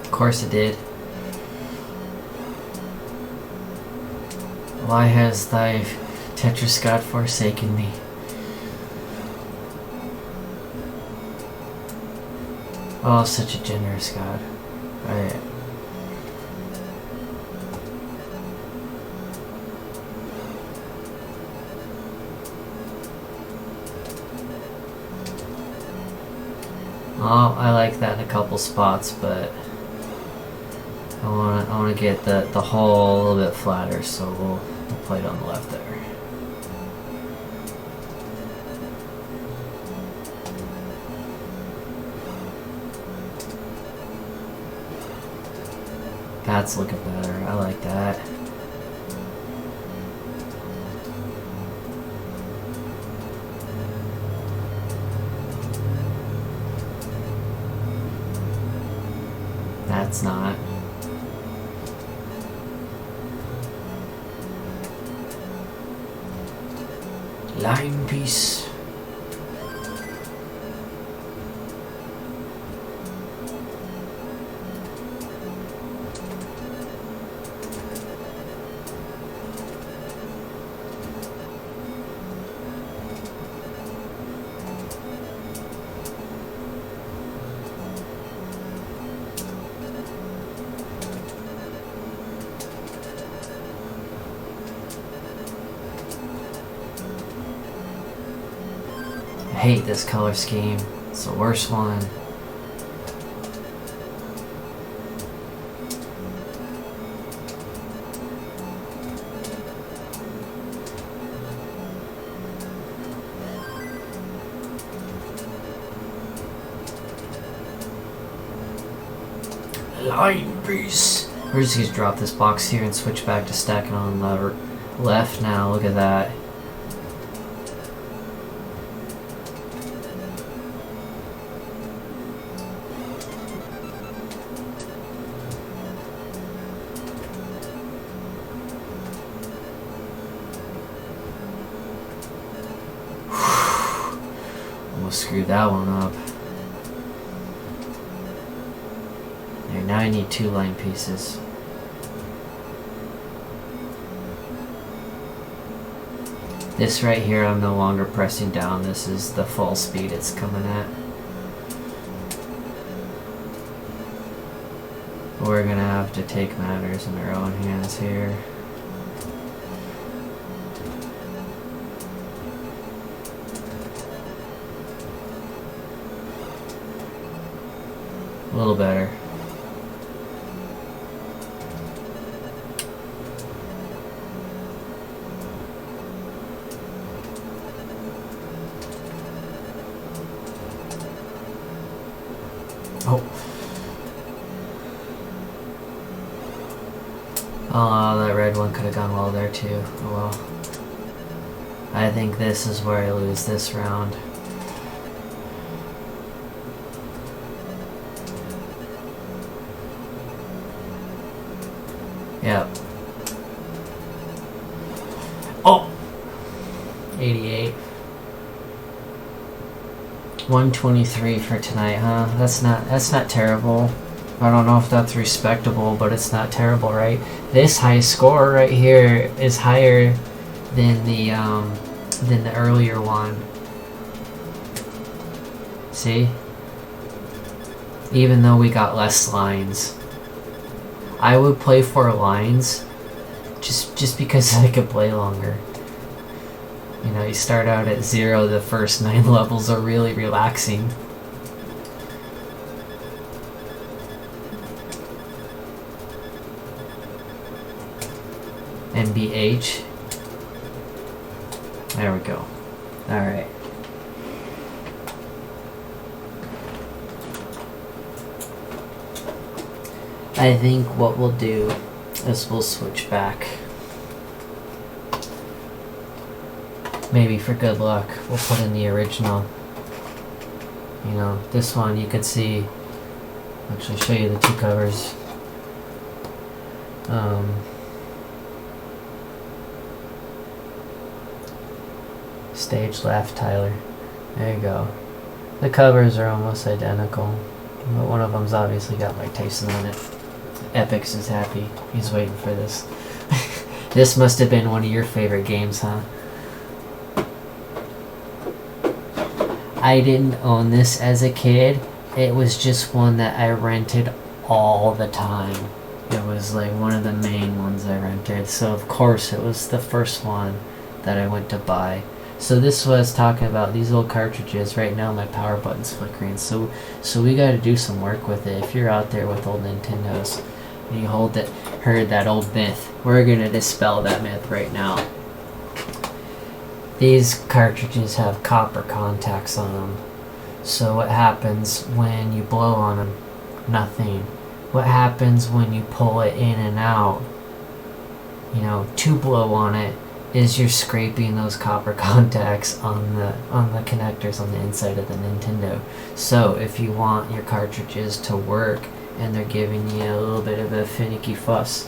Of course it did. Why has thy Tetris god forsaken me? Oh, such a generous god. Alright. Oh, I like that in a couple spots, but I wanna get the hull a little bit flatter, so we'll play it on the left there. That's looking better. I like that. That's not. Line piece. I hate this color scheme. It's the worst one. Line piece. We're just gonna drop this box here and switch back to stacking on the left now. Look at that. Almost screwed that one up. There, now I need 2 line pieces. This right here, I'm no longer pressing down. This is the full speed it's coming at. We're gonna have to take matters in our own hands here. A little better. Oh, that red one could have gone well there too. Oh well. I think this is where I lose this round. Yep. Oh! 88. 123 for tonight, huh? That's not terrible. I don't know if that's respectable, but it's not terrible, right? This high score right here is higher than the earlier one. See? Even though we got less lines. I would play 4 lines just because I could play longer. You know, you start out at 0, the first 9 levels are really relaxing. MBH. There we go. Alright. I think what we'll do is we'll switch back. Maybe for good luck, we'll put in the original. You know, this one you could see. Actually, show you the 2 covers. Stage left, Tyler. There you go. The covers are almost identical, but one of them's obviously got Mike Tyson on it. Epix is happy. He's waiting for this. This must have been one of your favorite games, huh? I didn't own this as a kid. It was just one that I rented all the time. It was like one of the main ones I rented. So of course it was the first one that I went to buy. So this was talking about these old cartridges. Right now my power button's flickering. So we got to do some work with it. If you're out there with old Nintendos and you heard that old myth, we're going to dispel that myth right now. These cartridges have copper contacts on them. So what happens when you blow on them? Nothing. What happens when you pull it in and out? You know, to blow on it is you're scraping those copper contacts on the connectors on the inside of the Nintendo. So if you want your cartridges to work and they're giving you a little bit of a finicky fuss,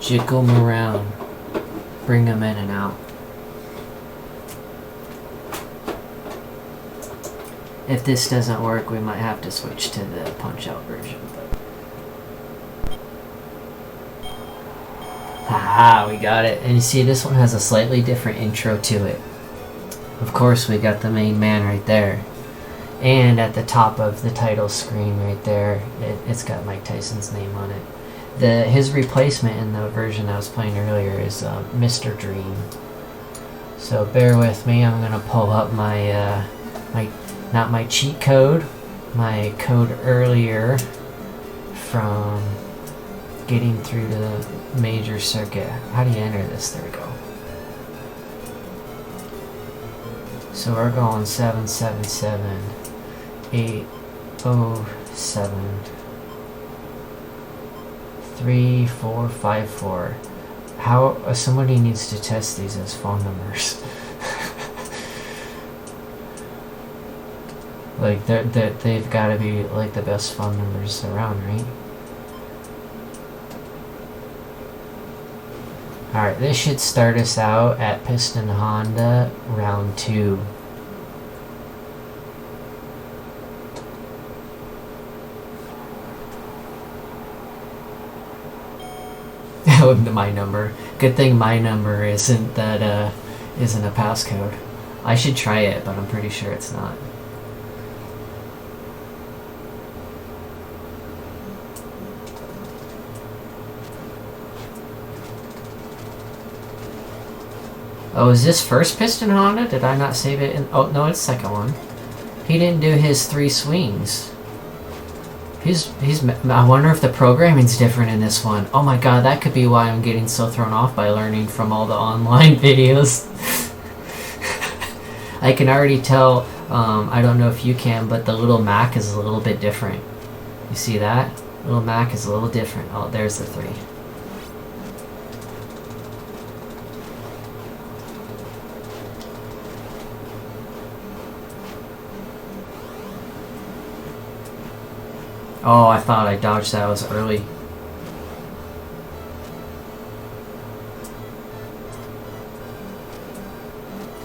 jiggle them around, bring them in and out. If this doesn't work, we might have to switch to the punch-out version. Haha, we got it. And you see, this one has a slightly different intro to it. Of course, we got the main man right there. And at the top of the title screen right there, it's got Mike Tyson's name on it. His replacement in the version I was playing earlier is Mr. Dream. So bear with me, I'm going to pull up my not my cheat code, my code earlier from getting through to the major circuit. How do you enter this? There we go. So we're going 777 807 3454. How somebody needs to test these as phone numbers. Like they've got to be like the best phone numbers around, right? Alright, this should start us out at Piston Honda round 2. My number. Good thing my number isn't that isn't a passcode. I should try it, but I'm pretty sure it's not. Oh, is this first Piston Honda? Did I not save it in... Oh, no, it's second one. He didn't do his 3 swings. I wonder if the programming's different in this one. Oh my god, that could be why I'm getting so thrown off by learning from all the online videos. I can already tell, I don't know if you can, but the little Mac is a little bit different. You see that? Little Mac is a little different. Oh, there's the 3. Oh, I thought I dodged that. I was early.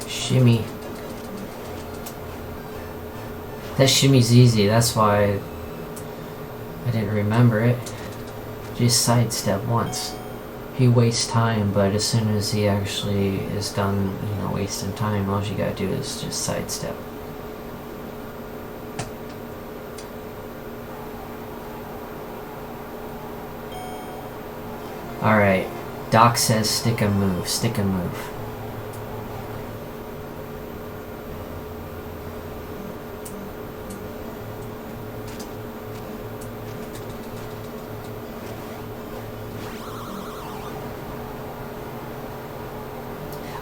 Shimmy. That shimmy's easy, that's why I didn't remember it. Just sidestep once. He wastes time, but as soon as he actually is done, you know, wasting time, all you gotta do is just sidestep. Alright, Doc says stick and move, stick and move.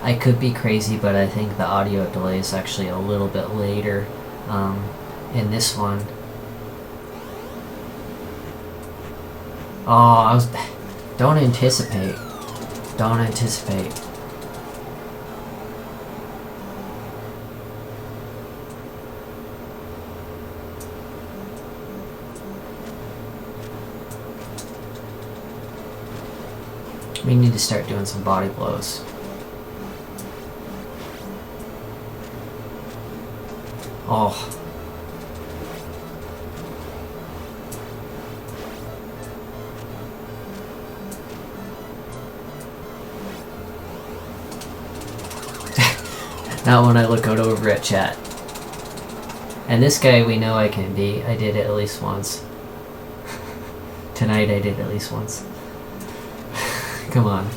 I could be crazy, but I think the audio delay is actually a little bit later in this one. Oh, don't anticipate. Don't anticipate. We need to start doing some body blows. Oh. Not when I look out over at chat. And this guy we know I can beat. I did it at least once. Tonight I did at least once. Come on.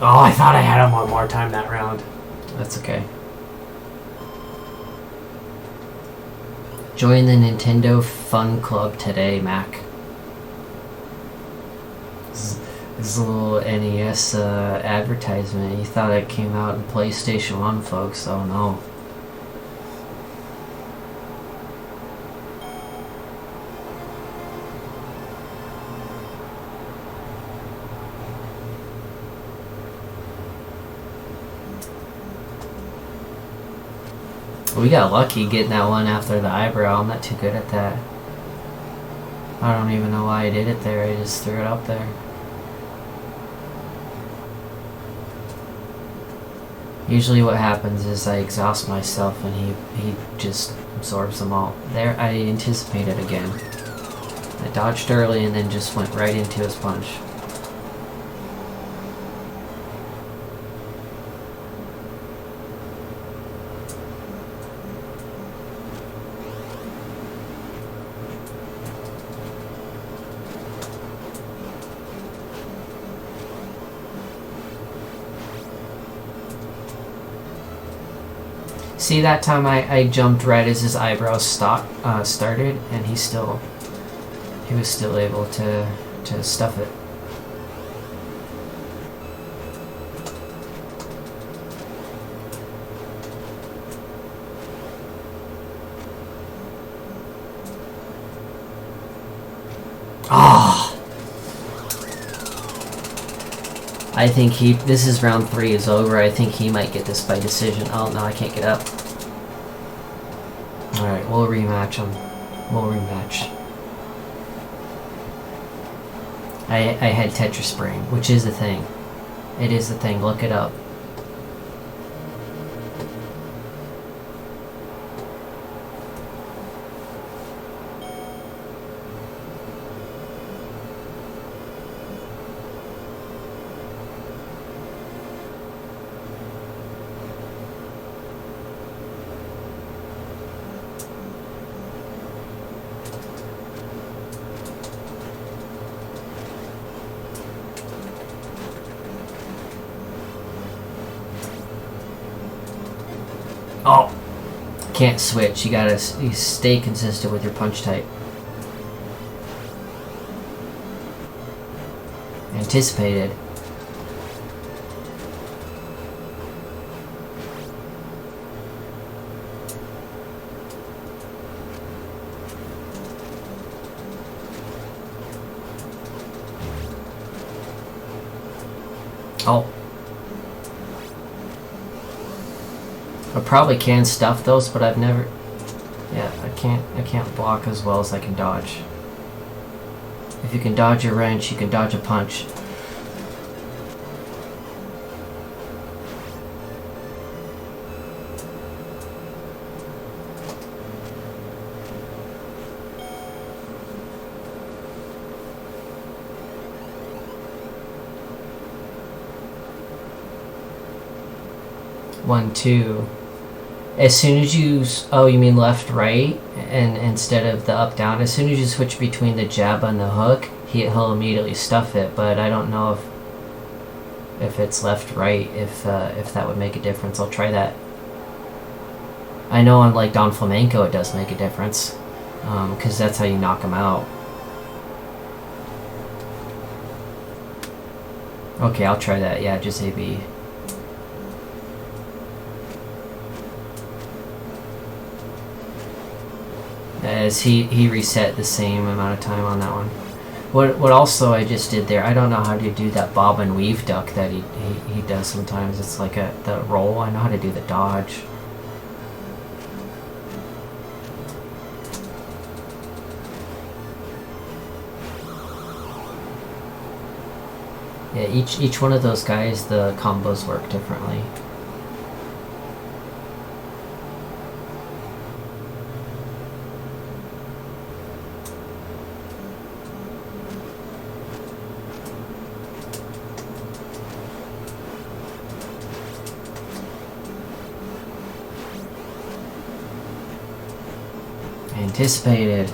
Oh, I thought I had him one more time that round. That's okay. Join the Nintendo Fun Club today, Mac. This is a little NES advertisement. You thought it came out in PlayStation 1, folks. Oh no. We got lucky getting that one after the eyebrow. I'm not too good at that. I don't even know why I did it there. I just threw it up there. Usually what happens is I exhaust myself and he just absorbs them all. There, I anticipated again. I dodged early and then just went right into his punch. See, that time I jumped right as his eyebrows started, and he was still able to stuff it. Ah! I think this is round 3 is over. I think he might get this by decision. Oh no, I can't get up. Alright, we'll rematch him. We'll rematch. I had Tetris brain, which is a thing. It is a thing, look it up. Oh, can't switch. You stay consistent with your punch type. Anticipated. Oh. I probably can stuff those, but I've never... Yeah, I can't block as well as I can dodge. If you can dodge a wrench, you can dodge a punch. One, two. As soon as you... Oh, you mean left, right? And instead of the up, down. As soon as you switch between the jab and the hook, he'll immediately stuff it. But I don't know if it's left, right, if that would make a difference. I'll try that. I know on like Don Flamenco it does make a difference. Because that's how you knock him out. Okay, I'll try that. Yeah, just AB. As he reset the same amount of time on that one. What also I just did there, I don't know how to do that bob and weave duck that he does sometimes. It's like the roll. I know how to do the dodge. Yeah, each one of those guys, the combos work differently. Anticipated.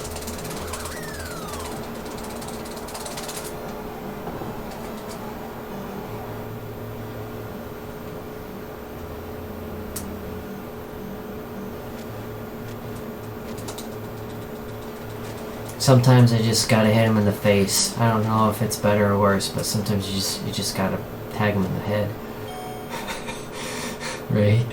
Sometimes I just gotta hit him in the face. I don't know if it's better or worse, but sometimes you just gotta tag him in the head. Right?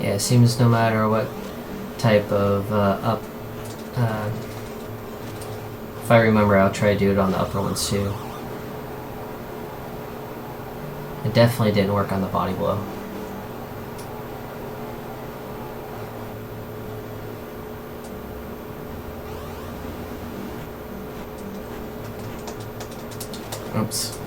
Yeah, it seems no matter what type of if I remember, I'll try to do it on the upper ones too. It definitely didn't work on the body blow. Oops.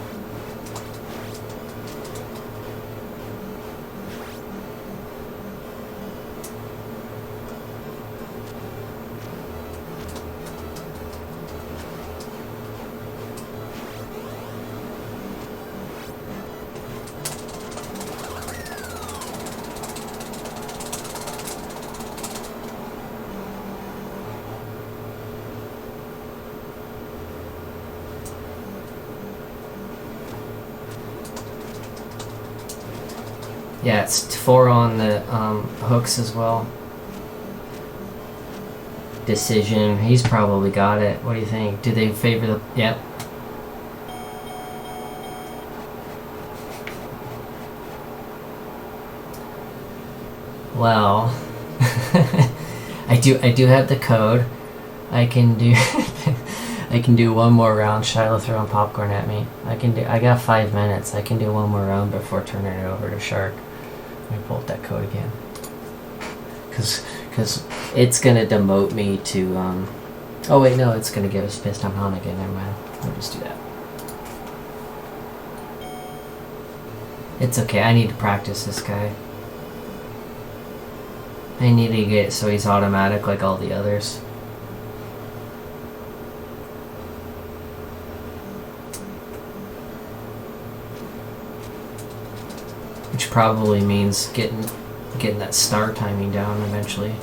Yeah, it's 4 on the hooks as well. Decision. He's probably got it. What do you think? Do they favor the... Yep. Well, I do have the code. I can do I can do one more round. Shiloh throwing popcorn at me. I got 5 minutes. I can do one more round before turning it over to Shark. Let me pull up that code again. Cause it's gonna demote me to oh wait, no, it's gonna give us pissed I'm on again. Never mind. I'll just do that. It's okay. I need to practice this guy. I need to get it so he's automatic like all the others. Which probably means getting that star timing down eventually.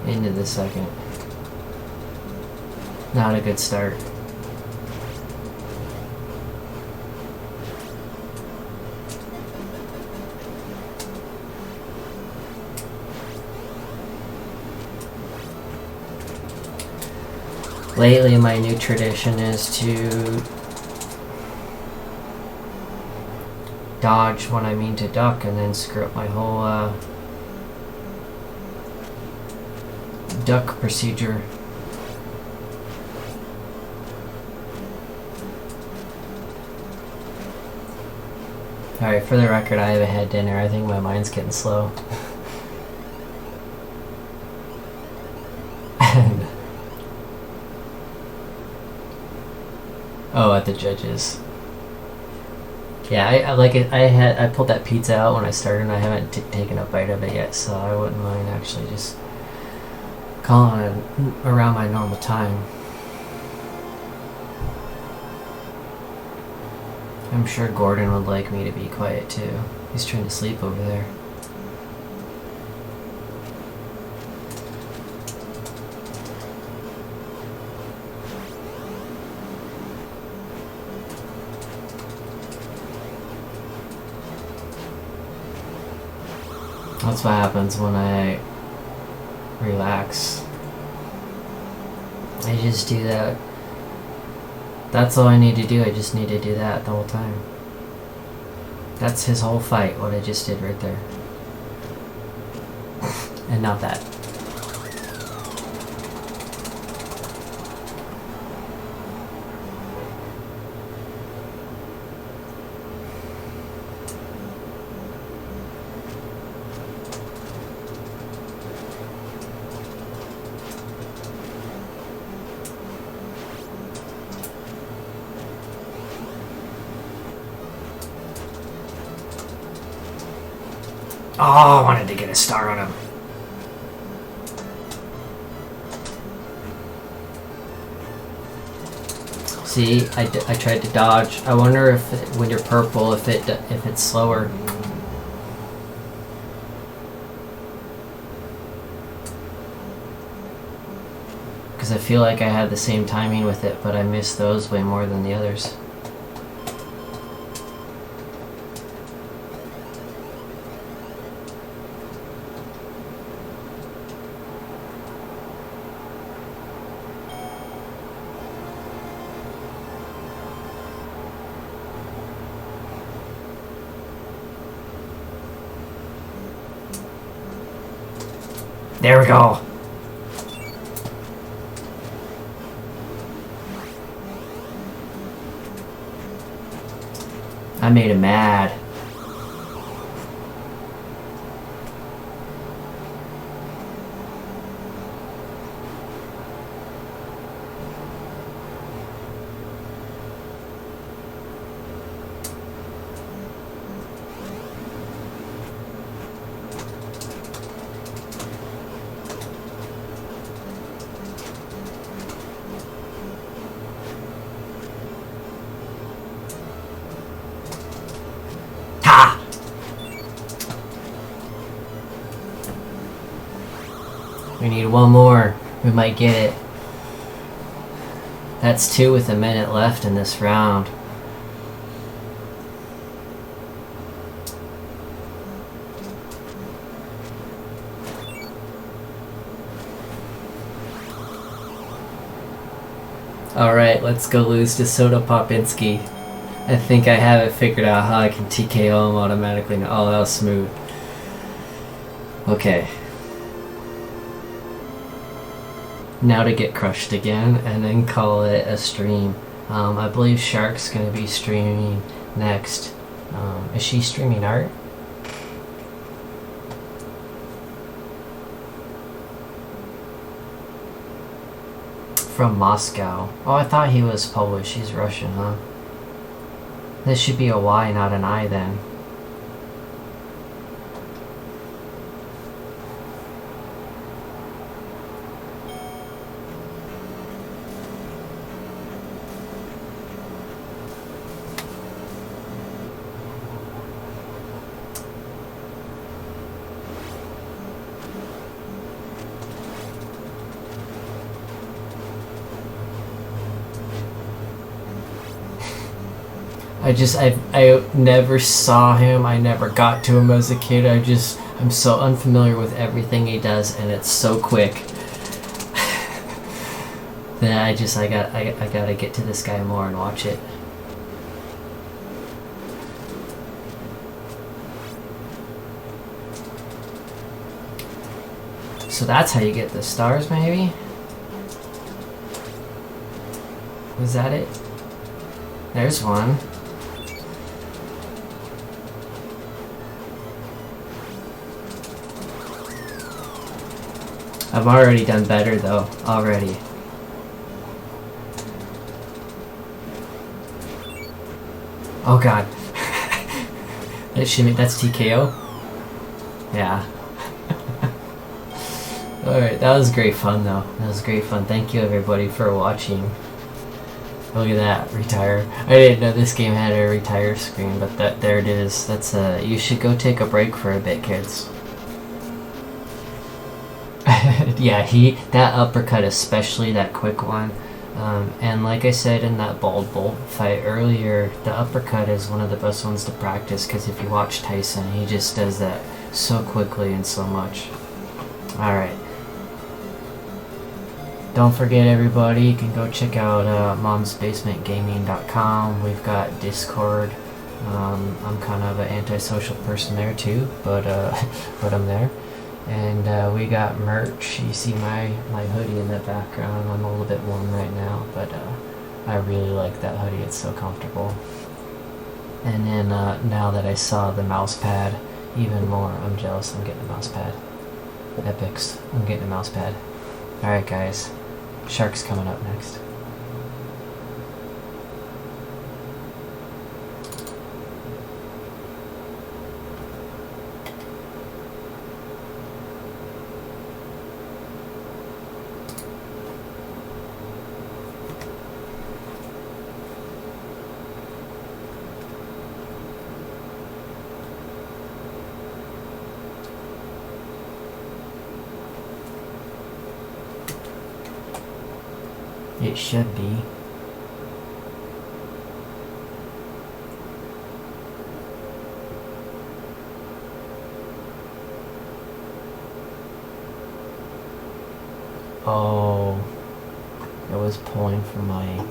Into the second. Not a good start. Lately, my new tradition is to dodge when I mean to duck and then screw up my whole duck procedure. Alright, for the record, I haven't had dinner. I think my mind's getting slow. And oh, at the judges. Yeah, I like it. I pulled that pizza out when I started, and I haven't taken a bite of it yet, so I wouldn't mind actually just calling it around my normal time. I'm sure Gordon would like me to be quiet too. He's trying to sleep over there. That's what happens when I relax. I just do that. That's all I need to do. I just need to do that the whole time. That's his whole fight, what I just did right there. And not that. Oh, I wanted to get a star on him. See, I tried to dodge. I wonder if when you're purple, if it's slower. Because I feel like I had the same timing with it, but I missed those way more than the others. There we go. I made him mad. We need one more. We might get it. That's 2 with a minute left in this round. Alright, let's go lose to Soda Popinski. I think I have it figured out how I can TKO him automatically now. Oh, that was smooth. Okay. Now to get crushed again and then call it a stream. I believe Shark's going to be streaming next. Is she streaming art? From Moscow. Oh, I thought he was Polish. He's Russian, huh? This should be a Y, not an I then. I never saw him. I never got to him as a kid. I'm so unfamiliar with everything he does, and it's so quick. Then I gotta get to this guy more and watch it. So that's how you get the stars, maybe? Was that it? There's one. I've already done better though, already. Oh god. That's TKO? Yeah. Alright, that was great fun though. That was great fun. Thank you everybody for watching. Look at that, retire. I didn't know this game had a retire screen, but there it is. That's you should go take a break for a bit, kids. Yeah, that uppercut, especially that quick one. And like I said in that bald bull fight earlier, the uppercut is one of the best ones to practice, because if you watch Tyson, he just does that so quickly and so much. Alright. Don't forget everybody, you can go check out momsbasementgaming.com. We've got Discord. I'm kind of an antisocial person there too, but I'm there. And we got merch. You see my hoodie in the background. I'm a little bit warm right now, but I really like that hoodie. It's so comfortable. And then now that I saw the mouse pad even more, I'm jealous. I'm getting a mouse pad. Epics. I'm getting a mouse pad. Alright guys. Shark's coming up next. It should be. Oh, it was pulling from my